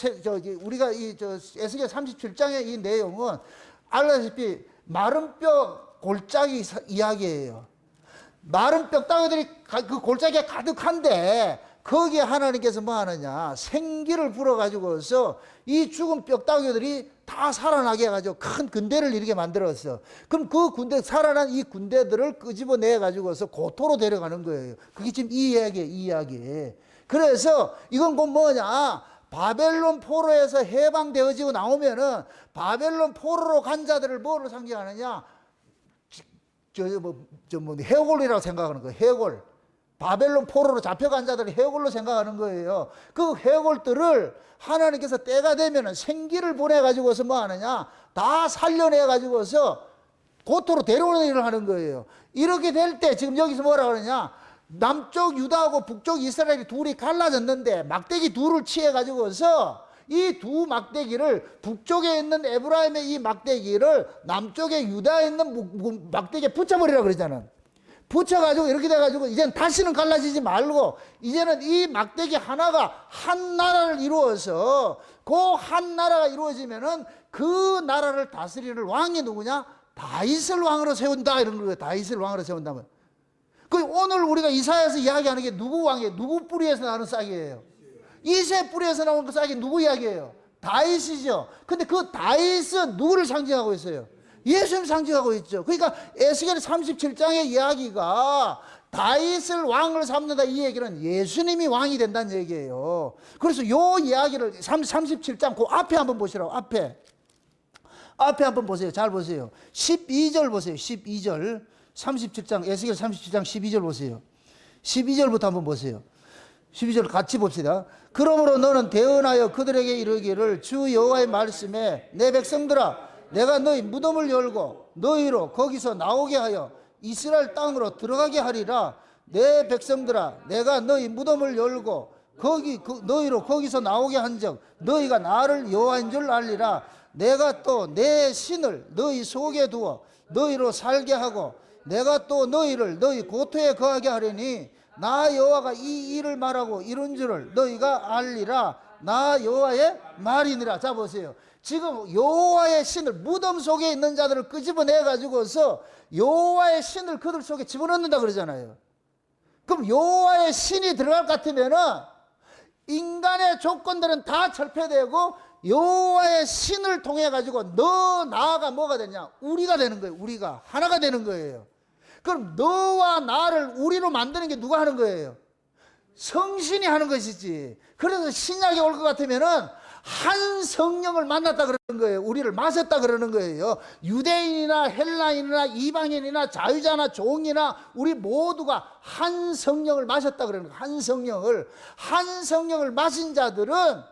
우리가 에스겔 37장의 이 내용은 알다시피 마른 뼈 골짜기 이야기예요. 마른 뼈다귀들이 그 골짜기에 가득한데 거기에 하나님께서 뭐 하느냐, 생기를 불어가지고서 이 죽은 뼈다귀들이 다 살아나게 해가지고 큰 군대를 이렇게 만들었어. 그럼 그 군대, 살아난 이 군대들을 끄집어내가지고서 고토로 데려가는 거예요. 그게 지금 이 이야기예요, 이 이야기. 그래서 이건 곧 뭐냐, 바벨론 포로에서 해방되어지고 나오면은 바벨론 포로로 간 자들을 뭐로 상징하느냐, 해골이라고 생각하는 거예요. 해골. 바벨론 포로로 잡혀간 자들을 해골로 생각하는 거예요. 그 해골들을 하나님께서 때가 되면은 생기를 보내가지고서 뭐 하느냐, 다 살려내가지고서 고토로 데려오는 일을 하는 거예요. 이렇게 될 때 지금 여기서 뭐라 그러냐, 남쪽 유다하고 북쪽 이스라엘이 둘이 갈라졌는데 막대기 둘을 취해가지고서 이 두 막대기를, 북쪽에 있는 에브라임의 이 막대기를 남쪽에 유다에 있는 막대기에 붙여버리라 그러잖아. 붙여가지고 이렇게 돼가지고 이제는 다시는 갈라지지 말고 이제는 이 막대기 하나가 한 나라를 이루어서 그 한 나라가 이루어지면은 그 나라를 다스리는 왕이 누구냐? 다윗을 왕으로 세운다, 이런 거예요. 다윗을 왕으로 세운다면. 그 오늘 우리가 이사야에서 이야기하는 게 누구 왕이에요? 누구 뿌리에서 나는 싹이에요? 이새 뿌리에서 나온 그 싹이 누구 이야기예요? 다윗이죠. 근데 그 다윗은 누구를 상징하고 있어요? 예수님 상징하고 있죠. 그러니까 에스겔 37장의 이야기가 다윗을 왕을 삼는다, 이 얘기는 예수님이 왕이 된다는 얘기예요. 그래서 요 이야기를 37장 그 앞에 한번 보시라고. 앞에 한번 보세요. 잘 보세요. 12절 보세요. 12절 37장 에스겔 37장 12절 보세요. 12절부터 한번 보세요. 12절 같이 봅시다. 그러므로 너는 대언하여 그들에게 이르기를, 주 여호와의 말씀에 내 백성들아, 내가 너희 무덤을 열고 너희로 거기서 나오게 하여 이스라엘 땅으로 들어가게 하리라. 내 백성들아, 내가 너희 무덤을 열고 너희로 거기서 나오게 한즉 너희가 나를 여호와인 줄 알리라. 내가 또 내 신을 너희 속에 두어 너희로 살게 하고 내가 또 너희를 너희 고토에 거하게 하려니 나 여호와가 이 일을 말하고 이룬 줄을 너희가 알리라. 나 여호와의 말이니라. 자 보세요. 지금 여호와의 신을, 무덤 속에 있는 자들을 끄집어내 가지고서 여호와의 신을 그들 속에 집어넣는다 그러잖아요. 그럼 여호와의 신이 들어갈 것 같으면은 인간의 조건들은 다 철폐되고 여호와의 신을 통해 가지고 나아가 뭐가 되냐, 우리가 되는 거예요. 우리가 하나가 되는 거예요. 그럼 너와 나를 우리로 만드는 게 누가 하는 거예요? 성신이 하는 것이지. 그래서 신약에 올 것 같으면은 한 성령을 만났다 그러는 거예요. 우리를 마셨다 그러는 거예요. 유대인이나 헬라인이나 이방인이나 자유자나 종이나 우리 모두가 한 성령을 마셨다 그러는 거예요. 한 성령을 마신 자들은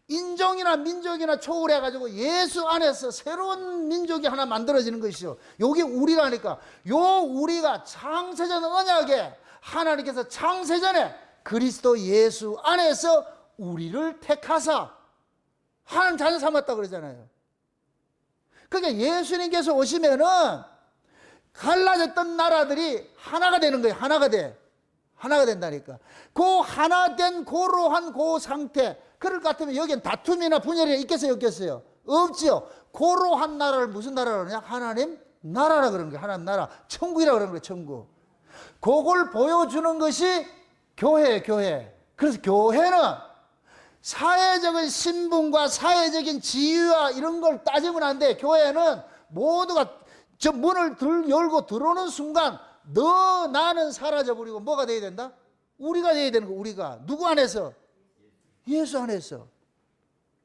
인종이나 민족이나 초월해 가지고 예수 안에서 새로운 민족이 하나 만들어지는 것이죠. 요게 우리라니까. 요 우리가 창세전 언약에 하나님께서 창세전에 그리스도 예수 안에서 우리를 택하사 하나님 자녀 삼았다 그러잖아요. 그러니까 예수님께서 오시면은 갈라졌던 나라들이 하나가 되는 거예요. 하나가 된다니까. 그 하나 된 고로한 그 상태, 그럴 것 같으면 여기엔 다툼이나 분열이 있겠어요, 없겠어요? 없지요. 고로한 나라를 무슨 나라라고 그러냐? 하나님 나라라 그러는 거예요. 하나님 나라. 천국이라고 그러는 거예요, 천국. 그걸 보여주는 것이 교회예요, 교회. 그래서 교회는 사회적인 신분과 사회적인 지위와 이런 걸 따지면 안 돼. 교회는 모두가 저 문을 열고 들어오는 순간 너 나는 사라져버리고 뭐가 돼야 된다? 우리가 돼야 되는 거. 우리가 누구 안에서? 예수 안에서.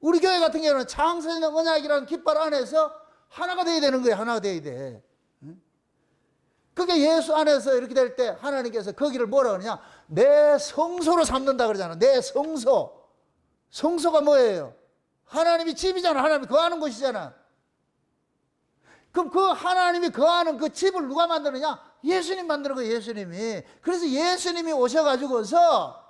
우리 교회 같은 경우는 창세전 언약이라는 깃발 안에서 하나가 돼야 되는 거예요. 하나가 돼야 돼. 그게 예수 안에서 이렇게 될 때 하나님께서 거기를 뭐라 그러냐? 내 성소로 삼는다 그러잖아. 내 성소. 성소가 뭐예요? 하나님이 집이잖아. 하나님이 거하는 곳이잖아. 그럼 그 하나님이 거하는 그 집을 누가 만드느냐? 예수님 만드는 거예요, 예수님이. 그래서 예수님이 오셔가지고서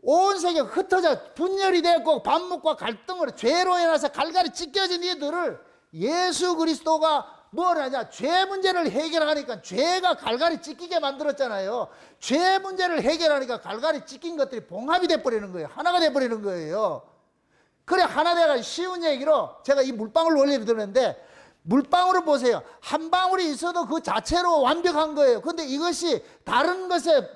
온 세계가 흩어져 분열이 됐고 반목과 갈등으로 죄로 인해서 갈갈이 찢겨진 이들을 예수 그리스도가 뭐라냐? 죄 문제를 해결하니까 죄가 갈갈이 찢기게 만들었잖아요. 죄 문제를 해결하니까 갈갈이 찢긴 것들이 봉합이 돼버리는 거예요. 하나가 돼버리는 거예요. 그래 하나 돼가 쉬운 얘기로 제가 이 물방울 원리를 들었는데 물방울을 보세요. 한 방울이 있어도 그 자체로 완벽한 거예요. 근데 이것이 다른 것에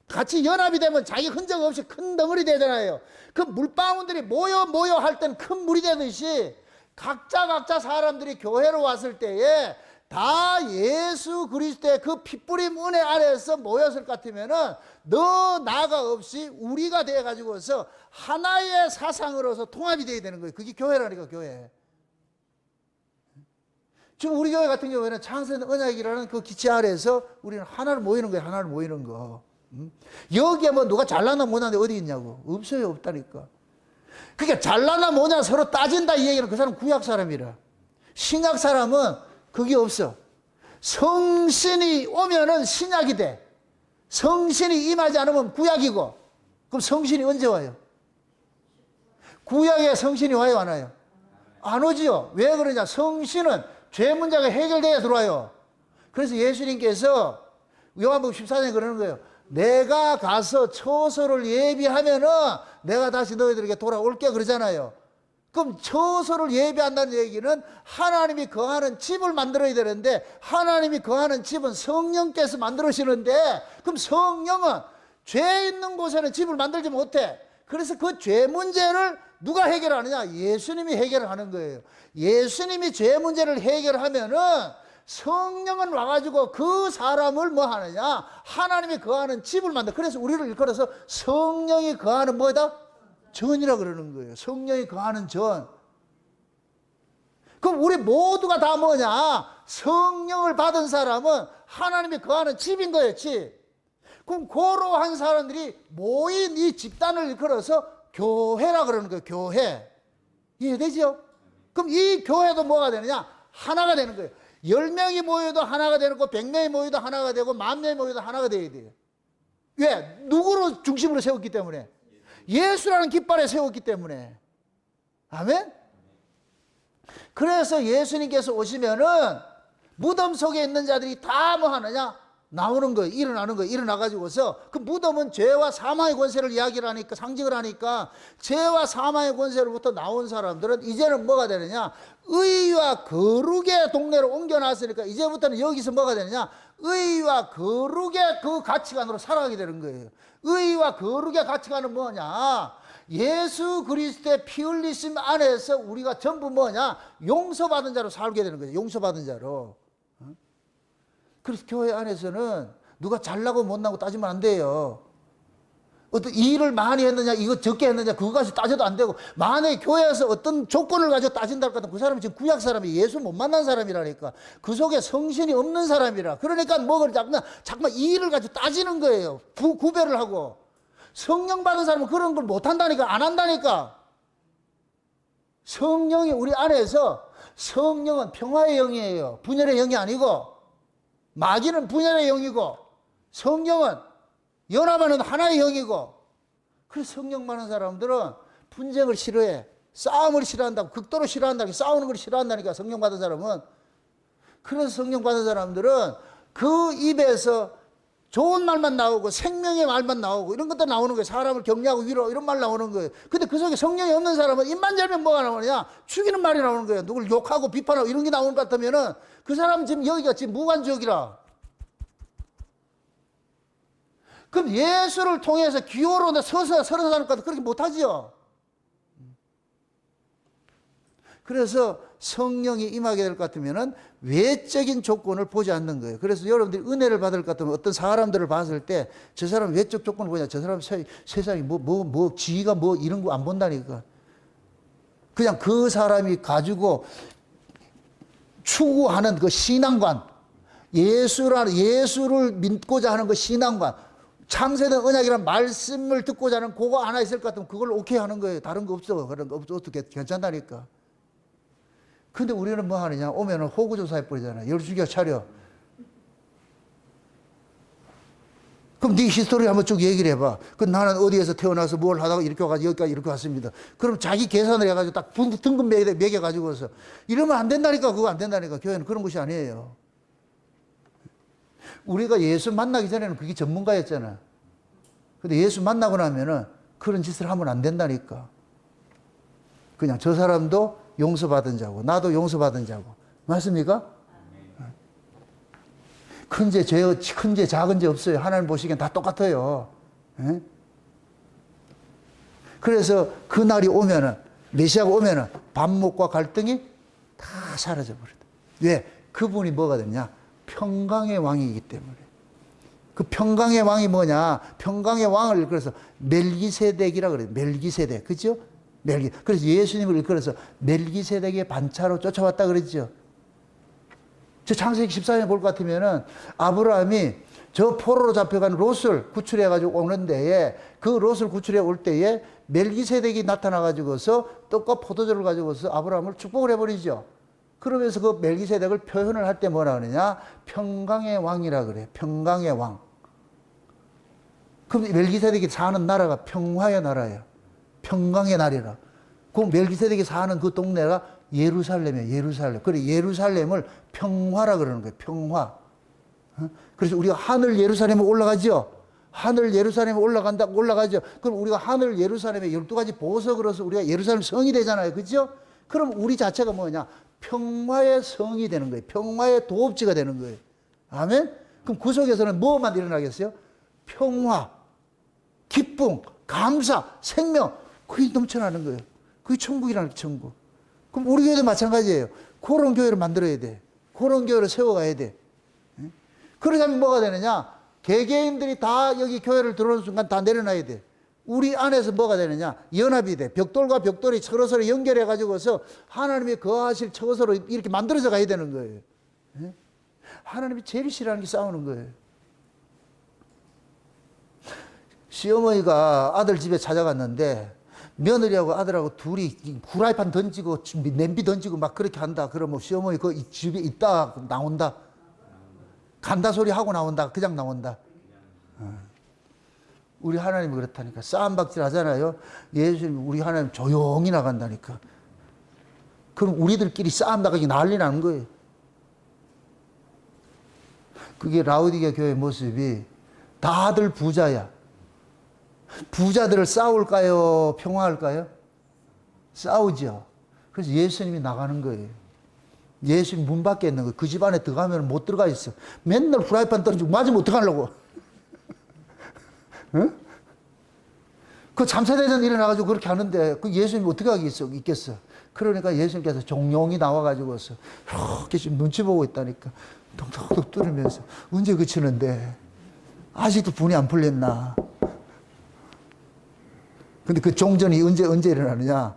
같이 연합이 되면 자기 흔적 없이 큰 덩어리 되잖아요. 그 물방울들이 모여 할 땐 큰 물이 되듯이 각자 사람들이 교회로 왔을 때에 다 예수 그리스도의 그 핏부림 은혜 아래에서 모였을 것 같으면은 너 나가 없이 우리가 돼가지고서 하나의 사상으로서 통합이 돼야 되는 거예요. 그게 교회라니까, 교회. 지금 우리 교회 같은 경우에는 창세된 언약이라는 그 기치 아래에서 우리는 하나로 모이는 거예요. 하나로 모이는 거. 여기에 뭐 누가 잘나나 못나는데 어디 있냐고. 없어요. 없다니까. 그러니까 잘나나 뭐냐 서로 따진다 이 얘기는 그 사람 구약 사람이라. 신약 사람은 그게 없어. 성신이 오면은 신약이 돼. 성신이 임하지 않으면 구약이고. 그럼 성신이 언제 와요? 구약에 성신이 와요, 안 와요? 안 오지요. 왜 그러냐? 성신은 죄 문제가 해결돼야 들어와요. 그래서 예수님께서 요한복음 14장에 그러는 거예요. 내가 가서 처소를 예비하면은 내가 다시 너희들에게 돌아올게 그러잖아요. 그럼 처소를 예비한다는 얘기는 하나님이 거하는 집을 만들어야 되는데 하나님이 거하는 집은 성령께서 만들으시는데 그럼 성령은 죄 있는 곳에는 집을 만들지 못해. 그래서 그 죄 문제를 누가 해결하느냐? 예수님이 해결을 하는 거예요. 예수님이 죄 문제를 해결하면은 성령은 와가지고 그 사람을 뭐 하느냐? 하나님이 거하는 집을 만들어. 그래서 우리를 일컬어서 성령이 거하는 뭐다? 전이라 그러는 거예요. 성령이 거하는 전. 그럼 우리 모두가 다 뭐냐? 성령을 받은 사람은 하나님이 거하는 집인 거예요, 집. 그럼 그러한 사람들이 모인 이 집단을 일컬어서 교회라 그러는 거예요, 교회. 이해되죠? 그럼 이 교회도 뭐가 되느냐? 하나가 되는 거예요. 10명이 모여도 하나가 되는 거, 100명이 모여도 하나가 되고, 10,000명이 모여도 하나가 돼야 돼요. 왜? 누구로 중심으로 세웠기 때문에? 예수라는 깃발에 세웠기 때문에. 아멘? 그래서 예수님께서 오시면은 무덤 속에 있는 자들이 다 뭐 하느냐? 나오는 거예요. 일어나는 거예요. 일어나가지고서 그 무덤은 죄와 사망의 권세를 이야기를 하니까, 상징을 하니까 죄와 사망의 권세로부터 나온 사람들은 이제는 뭐가 되느냐? 의와 거룩의 동네로 옮겨놨으니까 이제부터는 여기서 뭐가 되느냐? 의와 거룩의 그 가치관으로 살아가게 되는 거예요. 의와 거룩의 가치관은 뭐냐? 예수 그리스도의 피 흘리심 안에서 우리가 전부 뭐냐? 용서받은 자로 살게 되는 거예요. 용서받은 자로. 그래서 교회 안에서는 누가 잘나고 못나고 따지면 안 돼요. 어떤 일을 많이 했느냐, 이거 적게 했느냐, 그거 가지고 따져도 안 되고, 만약에 교회에서 어떤 조건을 가지고 따진다 할까, 그 사람은 지금 구약 사람이 예수 못 만난 사람이라니까. 그 속에 성신이 없는 사람이라. 그러니까 뭐, 자꾸만 이 일을 가지고 따지는 거예요. 구별을 하고. 성령 받은 사람은 그런 걸 못 한다니까, 안 한다니까. 성령이 우리 안에서, 성령은 평화의 영이에요. 분열의 영이 아니고, 마귀는 분열의 영이고, 성령은 연합하는 하나의 영이고. 그래서 성령 많은 사람들은 분쟁을 싫어해. 싸움을 싫어한다고, 극도로 싫어한다고, 싸우는 걸 싫어한다니까, 성령 받은 사람은. 그래서 성령 받은 사람들은 그 입에서 좋은 말만 나오고 생명의 말만 나오고 이런 것도 나오는 거예요. 사람을 격려하고 위로 이런 말 나오는 거예요. 근데 그 속에 성령이 없는 사람은 입만 열면 뭐가 나오느냐? 죽이는 말이 나오는 거예요. 누굴 욕하고 비판하고 이런 게 나오는 것 같으면은 그 사람은 지금 여기가 지금 무관지역이라. 그럼 예수를 통해서 기호로 서서 사는 것 그렇게 못하지요. 그래서 성령이 임하게 될 것 같으면은 외적인 조건을 보지 않는 거예요. 그래서 여러분들이 은혜를 받을 것 같으면 어떤 사람들을 봤을 때 저 사람 외적 조건을 보냐. 저 사람 세상이 지위가 이런 거 안 본다니까. 그냥 그 사람이 가지고 추구하는 그 신앙관, 예수를 믿고자 하는 그 신앙관, 창세된 언약이라는 말씀을 듣고자 하는 그거 하나 있을 것 같으면 그걸 오케이 하는 거예요. 다른 거 없어. 그런 거 어떻게 괜찮다니까. 근데 우리는 뭐 하느냐? 오면은 호구조사 해버리잖아. 열수기가 차려. 그럼 네 히스토리 한번 쭉 얘기를 해봐. 그럼 나는 어디에서 태어나서 뭘 하다가 이렇게 와가지고 여기까지 이렇게 왔습니다. 그럼 자기 계산을 해가지고 딱 등급 매겨가지고서 이러면 안 된다니까. 그거 안 된다니까. 교회는 그런 것이 아니에요. 우리가 예수 만나기 전에는 그게 전문가였잖아. 근데 예수 만나고 나면은 그런 짓을 하면 안 된다니까. 그냥 저 사람도 용서받은 자고 나도 용서받은 자고 맞습니까? 큰 죄, 큰 죄, 작은 죄 없어요. 하나님 보시기엔 다 똑같아요. 예? 그래서 그날이 오면은, 메시아가 오면은 반목과 갈등이 다 사라져 버려요. 왜? 그분이 뭐가 됐냐? 평강의 왕이기 때문에. 그 평강의 왕이 뭐냐? 평강의 왕을 그래서 멜기세덱이라 그래요. 멜기세덱. 그죠? 그래서 예수님을 그래서 멜기세덱의 반차로 쫓아왔다 그랬죠. 저 창세기 14장에 볼 것 같으면은 아브라함이 저 포로로 잡혀간 롯을 구출해가지고 오는 데에 그 롯을 구출해 올 때에 멜기세덱이 나타나가지고서 떡과 포도주를 가지고서 아브라함을 축복을 해버리죠. 그러면서 그 멜기세덱을 표현을 할 때 뭐라 그러냐? 평강의 왕이라 그래. 평강의 왕. 그럼 멜기세덱이 사는 나라가 평화의 나라예요. 평강의 나라라. 그 멜기세덱이 사는 그 동네가 예루살렘이에요. 예루살렘. 그래 예루살렘을 평화라 그러는 거예요. 평화. 그래서 우리가 하늘 예루살렘에 올라가죠. 하늘 예루살렘에 올라가죠. 그럼 우리가 하늘 예루살렘에 12가지 보석으로서 우리가 예루살렘 성이 되잖아요. 그죠? 그럼 우리 자체가 뭐냐? 평화의 성이 되는 거예요. 평화의 도읍지가 되는 거예요. 아멘? 그럼 그 속에서는 뭐만 일어나겠어요? 평화, 기쁨, 감사, 생명. 그게 넘쳐나는 거예요. 그게 천국이라는 천국. 그럼 우리 교회도 마찬가지예요. 그런 교회를 만들어야 돼. 그런 교회를 세워가야 돼. 그러자면 뭐가 되느냐? 개개인들이 다 여기 교회를 들어오는 순간 다 내려놔야 돼. 우리 안에서 뭐가 되느냐? 연합이 돼. 벽돌과 벽돌이 서로서로 연결해가지고서 하나님이 거하실 처소로 이렇게 만들어져 가야 되는 거예요. 하나님이 제일 싫어하는 게 싸우는 거예요. 시어머니가 아들 집에 찾아갔는데 며느리하고 아들하고 둘이 후라이팬 던지고 냄비 던지고 막 그렇게 한다. 그러면 시어머니 그 집에 있다 나온다. 간다 소리 하고 나온다. 그냥 나온다. 우리 하나님이 그렇다니까. 싸움박질 하잖아요. 예수님 우리 하나님 조용히 나간다니까. 그럼 우리들끼리 싸움 나가기 난리 나는 거예요. 그게 라우디게 교회 모습이 다들 부자야. 부자들을 싸울까요? 평화할까요? 싸우죠. 그래서 예수님이 나가는 거예요. 예수님 문 밖에 있는 거예요. 그 집 안에 들어가면 못 들어가 있어. 맨날 프라이팬 떨어지고 맞으면 어떡하려고. 응? 그 잠사대전 일어나가지고 그렇게 하는데 그 예수님이 어떻게 있겠어. 그러니까 예수님께서 종용이 나와가지고서 이렇게 지금 눈치 보고 있다니까. 톡톡톡 뚫으면서 언제 그치는데 아직도 분이 안 풀렸나. 근데 그 종전이 언제 일어나느냐?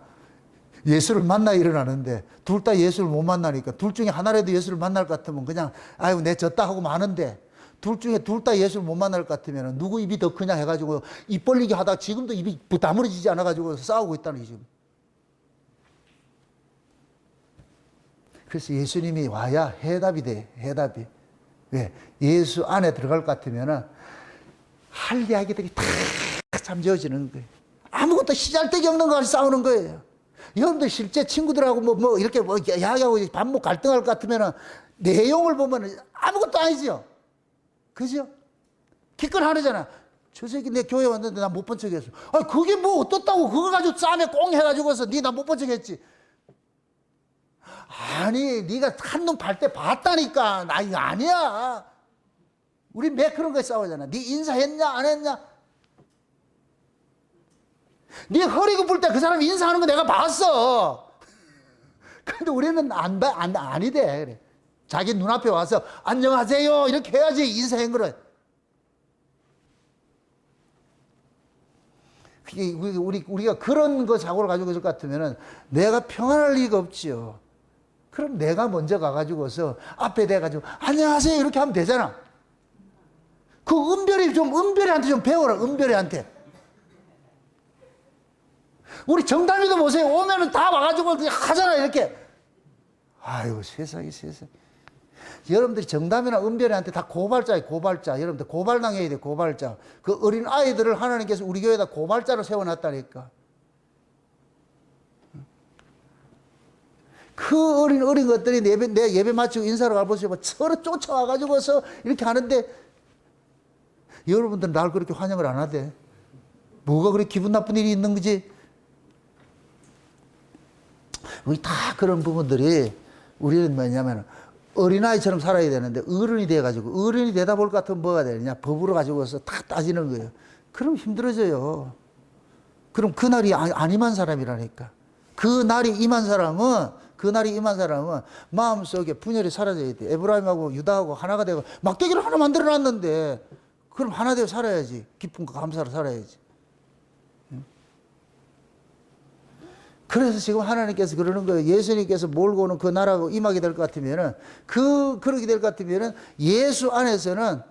예수를 만나 일어나는데 둘 다 예수를 못 만나니까 둘 중에 하나라도 예수를 만날 것 같으면 그냥 아유 내 졌다 하고 마는데 둘 중에 둘 다 예수를 못 만날 것 같으면 누구 입이 더 크냐 해가지고 입 벌리게 하다가 지금도 입이 다물어지지 않아가지고 싸우고 있다는 게 지금. 그래서 예수님이 와야 해답이 돼. 해답이. 왜? 예수 안에 들어갈 것 같으면 할 이야기들이 다 잠재워지는 거예요. 아무것도 시잘데기 없는 거 가지고 싸우는 거예요. 여러분들 실제 친구들하고 뭐 이렇게 이야기하고 반목 갈등할 것 같으면 내용을 보면 아무것도 아니죠. 그죠? 기껏 하잖아. 저 새끼 내 교회 왔는데 나 못 본 척 했어. 아니, 그게 뭐 어떻다고 그거 가지고 싸움에 꽁 해가지고서 니 나 못 본 척 했지. 아니, 네가 한눈 팔 때 봤다니까. 나 이거 아니야. 우리 매 그런 거에 싸우잖아. 네 인사했냐 안 했냐. 네 허리 굽을 때 그 사람이 인사하는 거 내가 봤어. 근데 우리는 아니대. 그래. 자기 눈앞에 와서 안녕하세요 이렇게 해야지 인사한 거를. 우리가 그런 거 사고를 가지고 있을 것 같으면 내가 평안할 리가 없지요. 그럼 내가 먼저 가가지고서 앞에 대가지고 안녕하세요 이렇게 하면 되잖아. 그 은별이한테 좀 배워라. 은별이한테. 우리 정담이도 보세요. 오면은 다 와가지고 그냥 하잖아 이렇게. 아이고 세상에. 여러분들이 정담이나 은별이한테 다 고발자예요. 고발자. 여러분들 고발당해야 돼. 고발자. 그 어린 아이들을 하나님께서 우리 교회에다 고발자로 세워놨다니까. 그 어린 것들이 내 예배 마치고 인사를 가보시고 서로 쫓아와가지고서 이렇게 하는데 여러분들은 날 그렇게 환영을 안 하대. 뭐가 그렇게 기분 나쁜 일이 있는 거지? 우리 다 그런 부분들이 우리는 뭐냐면 어린아이처럼 살아야 되는데 어른이 돼가지고 어른이 되다 볼 것 같으면 뭐가 되느냐? 법으로 가지고서 다 따지는 거예요. 그럼 힘들어져요. 그럼 그날이 안 임한 사람이라니까. 그날이 임한 사람은 마음속에 분열이 사라져야 돼. 에브라임하고 유다하고 하나가 되고 막대기를 하나 만들어 놨는데 그럼 하나 되어 살아야지. 기쁨과 감사로 살아야지. 그래서 지금 하나님께서 그러는 거예요. 예수님께서 몰고 오는 그 나라가 임하게 될 것 같으면은, 그러게 될 것 같으면은, 예수 안에서는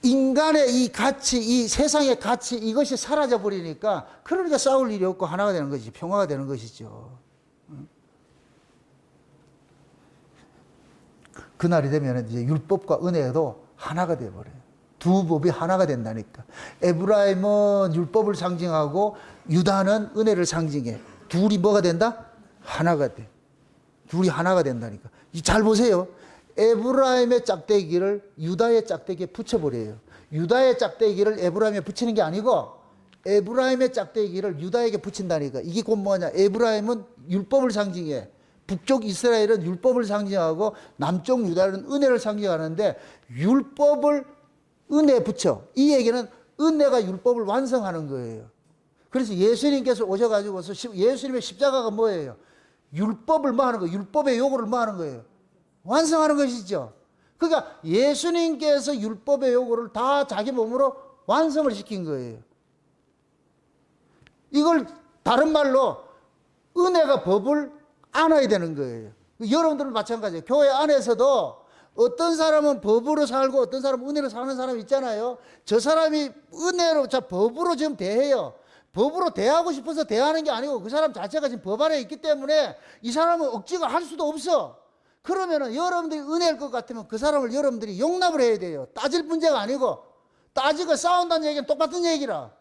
인간의 이 가치, 이 세상의 가치, 이것이 사라져 버리니까, 그러니까 싸울 일이 없고 하나가 되는 것이지, 평화가 되는 것이죠. 그날이 되면 이제 율법과 은혜도 하나가 되어버려요. 두 법이 하나가 된다니까. 에브라임은 율법을 상징하고 유다는 은혜를 상징해. 둘이 뭐가 된다? 하나가 돼. 둘이 하나가 된다니까. 잘 보세요. 에브라임의 짝대기를 유다의 짝대기에 붙여버려요. 유다의 짝대기를 에브라임에 붙이는 게 아니고 에브라임의 짝대기를 유다에게 붙인다니까. 이게 곧 뭐냐? 에브라임은 율법을 상징해. 북쪽 이스라엘은 율법을 상징하고 남쪽 유다는 은혜를 상징하는데 율법을 은혜에 붙여. 이 얘기는 은혜가 율법을 완성하는 거예요. 그래서 예수님께서 오셔가지고서 예수님의 십자가가 뭐예요? 율법을 뭐 하는 거예요? 율법의 요구를 뭐 하는 거예요? 완성하는 것이죠. 그러니까 예수님께서 율법의 요구를 다 자기 몸으로 완성을 시킨 거예요. 이걸 다른 말로 은혜가 법을 안아야 되는 거예요. 여러분들은 마찬가지예요. 교회 안에서도 어떤 사람은 법으로 살고 어떤 사람은 은혜로 사는 사람이 있잖아요. 저 사람이 은혜로, 법으로 지금 대해요. 법으로 대하고 싶어서 대하는 게 아니고 그 사람 자체가 지금 법 안에 있기 때문에 이 사람은 억지가 할 수도 없어. 그러면은 여러분들이 은혜일 것 같으면 그 사람을 여러분들이 용납을 해야 돼요. 따질 문제가 아니고, 따지고 싸운다는 얘기는 똑같은 얘기라.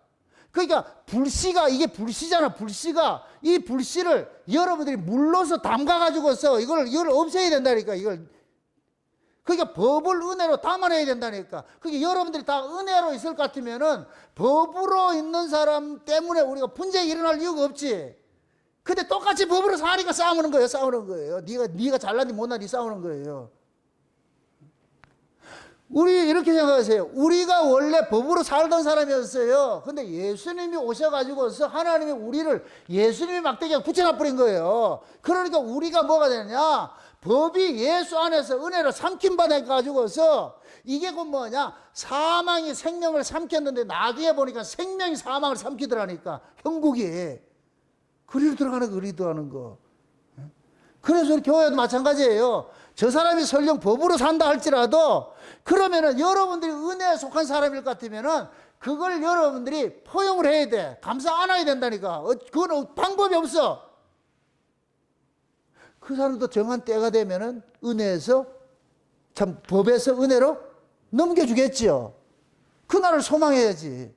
그러니까 불씨가, 이게 불씨잖아. 불씨가, 이 불씨를 여러분들이 물러서 담가가지고서 이걸 없애야 된다니까. 그러니까 법을 은혜로 담아내야 된다니까. 그러니까 여러분들이 다 은혜로 있을 것 같으면은 법으로 있는 사람 때문에 우리가 분쟁이 일어날 이유가 없지. 근데 똑같이 법으로 사니까 싸우는 거예요. 네가 잘났니 못났니 싸우는 거예요. 우리 이렇게 생각하세요. 우리가 원래 법으로 살던 사람이었어요. 근데 예수님이 오셔가지고서 하나님이 우리를 예수님의 막대기에 붙여놔버린 거예요. 그러니까 우리가 뭐가 되냐? 법이 예수 안에서 은혜를 삼킴 받아가지고서 이게 곧 뭐냐? 사망이 생명을 삼켰는데 나중에 보니까 생명이 사망을 삼키더라니까. 형국이. 그리로 들어가는 거. 그래서 우리 교회도 마찬가지예요. 저 사람이 설령 법으로 산다 할지라도 그러면은 여러분들이 은혜에 속한 사람일 것 같으면은 그걸 여러분들이 포용을 해야 돼. 감사 안아야 된다니까. 그건 방법이 없어. 그 사람도 정한 때가 되면은 은혜에서, 법에서 은혜로 넘겨주겠지요. 그날을 소망해야지.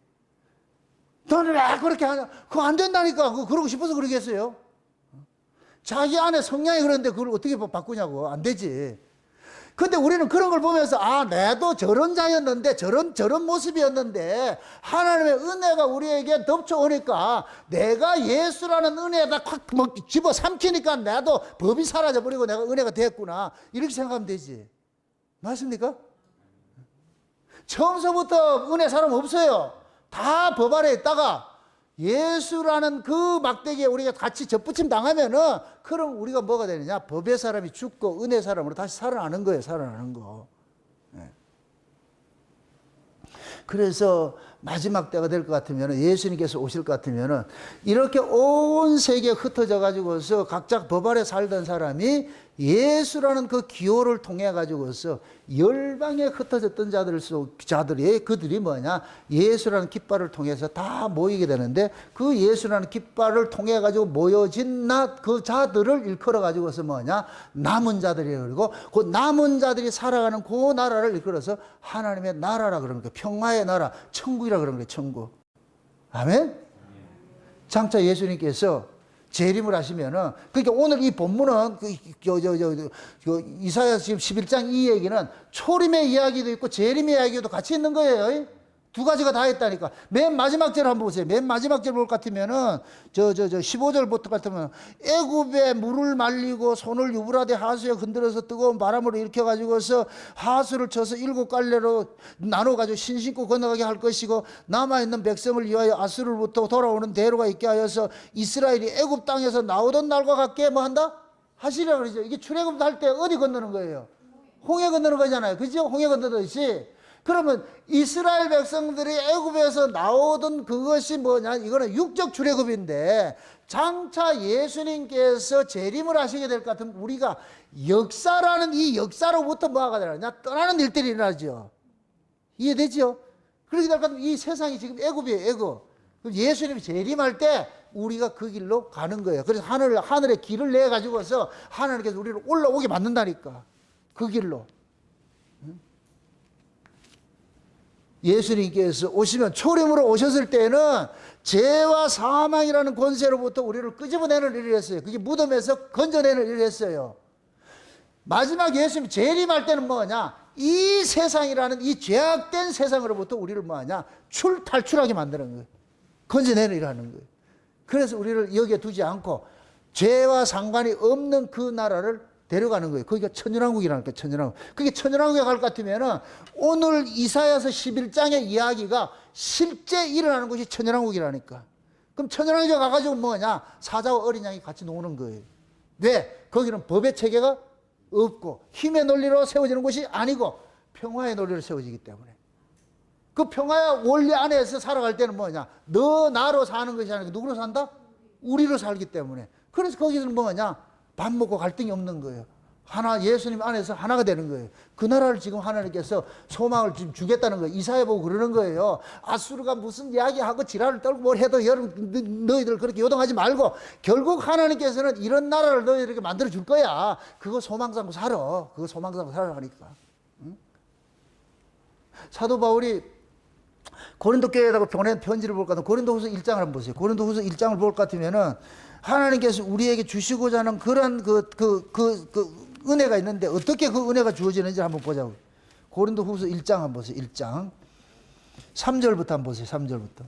너는 왜 그렇게 하냐? 그거 안 된다니까. 그러고 싶어서 그러겠어요? 자기 안에 성향이 그런데 그걸 어떻게 바꾸냐고. 안 되지. 근데 우리는 그런 걸 보면서, 나도 저런 자였는데, 저런 모습이었는데, 하나님의 은혜가 우리에게 덮쳐오니까, 내가 예수라는 은혜에다 콱 집어 삼키니까 나도 법이 사라져버리고 내가 은혜가 됐구나. 이렇게 생각하면 되지. 맞습니까? 처음서부터 은혜 사람 없어요. 다 법 안에 있다가, 예수라는 그 막대기에 우리가 같이 접붙임 당하면은, 그럼 우리가 뭐가 되느냐? 법의 사람이 죽고 은혜 사람으로 다시 살아나는 거예요, 살아나는 거. 네. 그래서 마지막 때가 될 것 같으면, 예수님께서 오실 것 같으면, 이렇게 온 세계에 흩어져 가지고서 각자 법 아래 살던 사람이 예수라는 그 기호를 통해 가지고서 열방에 흩어졌던 그들이 뭐냐? 예수라는 깃발을 통해서 다 모이게 되는데, 그 예수라는 깃발을 통해 가지고 모여진 그 자들을 일컬어 가지고서 뭐냐? 남은 자들이 그리고 그 남은 자들이 살아가는 그 나라를 일컬어서 하나님의 나라라 그러는 거예요. 평화의 나라, 천국이라 그러는 거예요, 천국. 아멘? 장차 예수님께서 재림을 하시면은, 그러니까 오늘 이 본문은 이사야 지금 11장 이 얘기는 초림의 이야기도 있고 재림의 이야기도 같이 있는 거예요. 두 가지가 다 했다니까. 맨 마지막 절 한번 보세요. 맨 마지막 절 볼 것 같으면은, 15절부터 같으면, 애굽에 물을 말리고 손을 유브라데 하수에 흔들어서 뜨거운 바람으로 일으켜가지고서 하수를 쳐서 7갈래로 나눠가지고 신신고 건너가게 할 것이고, 남아있는 백성을 위하여 아수르로부터 돌아오는 대로가 있게 하여서 이스라엘이 애굽 땅에서 나오던 날과 같게 뭐 한다? 하시라 그러죠. 이게 출애굽 할 때 어디 건너는 거예요? 홍해 건너는 거잖아요. 그죠? 홍해 건너듯이. 그러면 이스라엘 백성들이 애굽에서 나오던 그것이 뭐냐? 이거는 육적 출애굽인데 장차 예수님께서 재림을 하시게 될 것 같으면 우리가 역사라는 이 역사로부터 뭐가 되느냐? 떠나는 일들이 일어나죠. 이해되죠? 그렇게 될 것 같으면 이 세상이 지금 애굽이에요. 애굽. 예수님이 재림할 때 우리가 그 길로 가는 거예요. 그래서 하늘에 길을 내 가지고서 하나님께서 우리를 올라오게 만든다니까. 그 길로. 예수님께서 오시면 초림으로 오셨을 때는 죄와 사망이라는 권세로부터 우리를 끄집어내는 일을 했어요. 그게 무덤에서 건져내는 일을 했어요. 마지막 예수님이 재림할 때는 뭐냐? 이 세상이라는 이 죄악된 세상으로부터 우리를 뭐하냐? 탈출하게 만드는 거예요. 건져내는 일을 하는 거예요. 그래서 우리를 여기에 두지 않고 죄와 상관이 없는 그 나라를 데려가는 거예요. 거기가 천년왕국이라니까, 천년왕국. 그게 천년왕국에 갈 것 같으면은 오늘 이사야서 11장의 이야기가 실제 일어나는 곳이 천년왕국이라니까. 그럼 천년왕국에 가가지고 뭐냐? 사자와 어린 양이 같이 노는 거예요. 왜? 거기는 법의 체계가 없고 힘의 논리로 세워지는 곳이 아니고 평화의 논리로 세워지기 때문에. 그 평화의 원리 안에서 살아갈 때는 뭐냐? 너 나로 사는 것이 아니고 누구로 산다? 우리로 살기 때문에. 그래서 거기서는 뭐냐? 밥 먹고 갈등이 없는 거예요. 하나, 예수님 안에서 하나가 되는 거예요. 그 나라를 지금 하나님께서 소망을 지금 주겠다는 거예요. 이사야 보고 그러는 거예요. 아수르가 무슨 이야기하고 지랄을 떨고 뭘 해도 여러분, 너희들 그렇게 요동하지 말고 결국 하나님께서는 이런 나라를 너희들에게 만들어 줄 거야. 그거 소망 삼고 살아. 그거 소망 삼고 살아가니까. 응? 사도 바울이 고린도 교회에다가 보낸 편지를 볼 것 같으면 고린도후서 1장을 한번 보세요. 고린도후서 1장을 볼 것 같으면은 하나님께서 우리에게 주시고자 하는 그런 은혜가 있는데 어떻게 그 은혜가 주어지는지 한번 보자고. 고린도후서 1장 한번 보세요. 1장 3절부터 한번 보세요. 3절부터.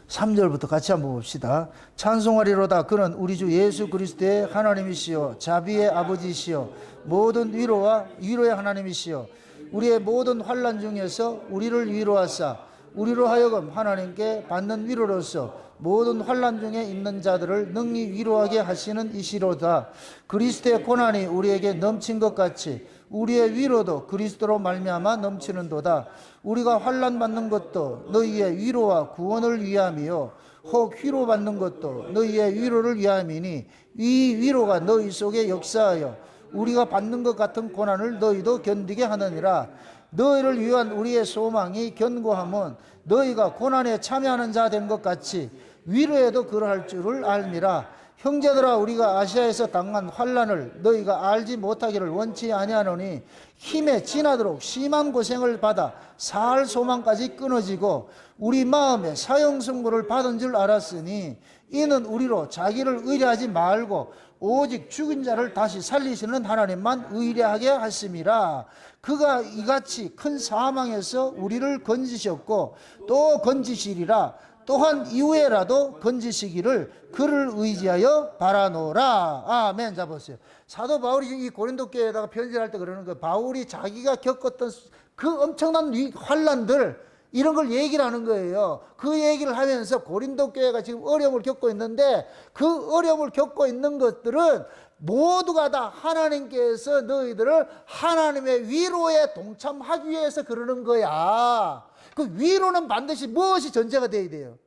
3절부터 같이 한번 봅시다. 찬송하리로다. 그는 우리 주 예수 그리스도의 하나님이시요 자비의 아버지시요 모든 위로의 하나님이시요 우리의 모든 환난 중에서 우리를 위로하사 우리로 하여금 하나님께 받는 위로로서 모든 환난 중에 있는 자들을 능히 위로하게 하시는 이시로다. 그리스도의 고난이 우리에게 넘친 것 같이 우리의 위로도 그리스도로 말미암아 넘치는도다. 우리가 환난 받는 것도 너희의 위로와 구원을 위함이요 혹 위로받는 것도 너희의 위로를 위함이니 이 위로가 너희 속에 역사하여 우리가 받는 것 같은 고난을 너희도 견디게 하느니라. 너희를 위한 우리의 소망이 견고함은 너희가 고난에 참여하는 자 된 것 같이 위로에도 그러할 줄을 알미라. 형제들아, 우리가 아시아에서 당한 환난을 너희가 알지 못하기를 원치 아니하노니 힘에 지나도록 심한 고생을 받아 살 소망까지 끊어지고 우리 마음에 사형선고를 받은 줄 알았으니 이는 우리로 자기를 의뢰하지 말고 오직 죽은 자를 다시 살리시는 하나님만 의뢰하게 하심이라. 그가 이같이 큰 사망에서 우리를 건지셨고 또 건지시리라. 또한 이후에라도 건지시기를 그를 의지하여 바라노라. 아멘. 자 보세요. 사도 바울이 이 고린도 교회에다가 편지를 할 때 그러는 거예요. 바울이 자기가 겪었던 그 엄청난 환난들 이런 걸 얘기를 하는 거예요. 그 얘기를 하면서 고린도 교회가 지금 어려움을 겪고 있는데 그 어려움을 겪고 있는 것들은 모두가 다 하나님께서 너희들을 하나님의 위로에 동참하기 위해서 그러는 거야. 그 위로는 반드시 무엇이 전제가 돼야 돼요?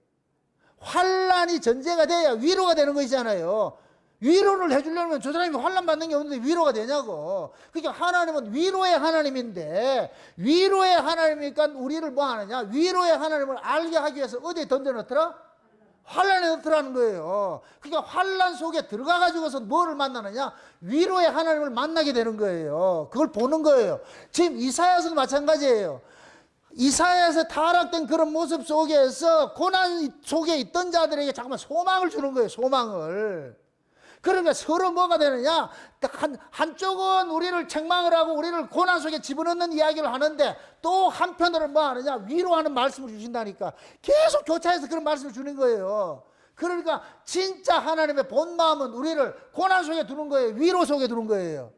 환난이 전제가 돼야 위로가 되는 것이잖아요. 위로를 해주려면 저 사람이 환난 받는 게 없는데 위로가 되냐고. 그러니까 하나님은 위로의 하나님인데 위로의 하나님이니까 우리를 뭐 하느냐? 위로의 하나님을 알게 하기 위해서 어디에 던져놓더라? 환난에 넣더라는 거예요. 그러니까 환난 속에 들어가 가지고서 뭐를 만나느냐? 위로의 하나님을 만나게 되는 거예요. 그걸 보는 거예요. 지금 이사야서도 마찬가지예요. 이사야에서 타락된 그런 모습 속에서 고난 속에 있던 자들에게 잠깐만 소망을 주는 거예요. 소망을. 그러니까 서로 뭐가 되느냐? 한쪽은 우리를 책망을 하고 우리를 고난 속에 집어넣는 이야기를 하는데 또 한편으로는 뭐 하느냐? 위로하는 말씀을 주신다니까. 계속 교차해서 그런 말씀을 주는 거예요. 그러니까 진짜 하나님의 본 마음은 우리를 고난 속에 두는 거예요. 위로 속에 두는 거예요.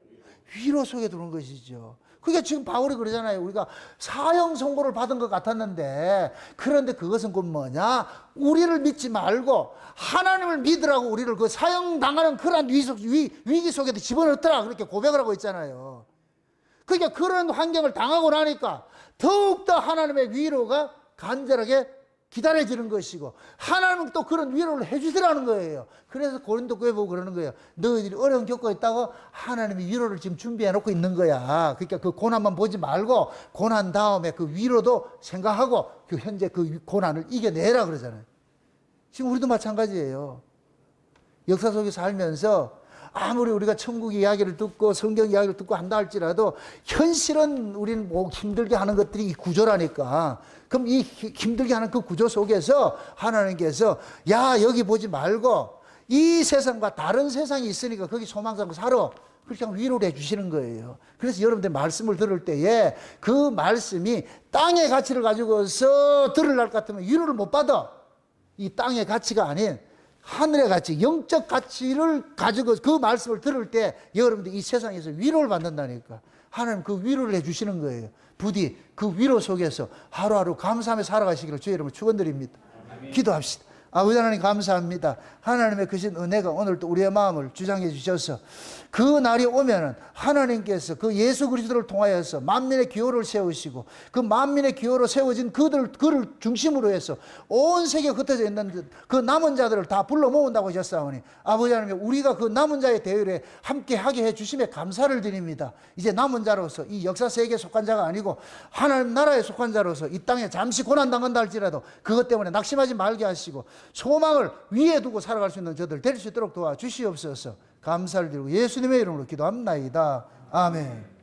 위로 속에 두는 것이죠. 그게 지금 바울이 그러잖아요. 우리가 사형 선고를 받은 것 같았는데, 그런데 그것은 곧 뭐냐? 우리를 믿지 말고 하나님을 믿으라고 우리를 그 사형 당하는 그런 위기 속에도 집어넣더라. 그렇게 고백을 하고 있잖아요. 그러니까 그런 환경을 당하고 나니까 더욱더 하나님의 위로가 간절하게 기다려지는 것이고, 하나님은 또 그런 위로를 해주시라는 거예요. 그래서 고린도 교회 보고 그러는 거예요. 너희들이 어려움 겪고 있다고 하나님이 위로를 지금 준비해 놓고 있는 거야. 그러니까 그 고난만 보지 말고 고난 다음에 그 위로도 생각하고 그 현재 그 고난을 이겨내라 그러잖아요. 지금 우리도 마찬가지예요. 역사 속에 살면서 아무리 우리가 천국 이야기를 듣고 성경 이야기를 듣고 한다 할지라도 현실은 우리는 뭐 힘들게 하는 것들이 이 구조라니까. 그럼 이 힘들게 하는 그 구조 속에서 하나님께서 야, 여기 보지 말고 이 세상과 다른 세상이 있으니까 거기 소망 삼고 살아. 그렇게 위로를 해주시는 거예요. 그래서 여러분들 말씀을 들을 때에 그 말씀이 땅의 가치를 가지고서 들으려고 같으면 위로를 못 받아. 이 땅의 가치가 아닌 하늘의 가치, 영적 가치를 가지고 그 말씀을 들을 때 여러분들 이 세상에서 위로를 받는다니까. 하나님 그 위로를 해주시는 거예요. 부디 그 위로 속에서 하루하루 감사하며 살아가시기를 주의 이름으로 축원드립니다. 기도합시다. 아버지 하나님 감사합니다. 하나님의 크신 은혜가 오늘도 우리의 마음을 주장해 주셔서 그 날이 오면은 하나님께서 그 예수 그리스도를 통하여서 만민의 기호를 세우시고 그 만민의 기호로 세워진 그를 중심으로 해서 온 세계에 흩어져 있는 그 남은 자들을 다 불러 모은다고 하셨사오니 아버지 하나님 우리가 그 남은 자의 대열에 함께 하게 해 주심에 감사를 드립니다. 이제 남은 자로서 이 역사 세계에 속한 자가 아니고 하나님 나라에 속한 자로서 이 땅에 잠시 고난당한다 할지라도 그것 때문에 낙심하지 말게 하시고 소망을 위에 두고 살아갈 수 있는 저들 될 수 있도록 도와주시옵소서. 감사를 드리고 예수님의 이름으로 기도합나이다. 아멘.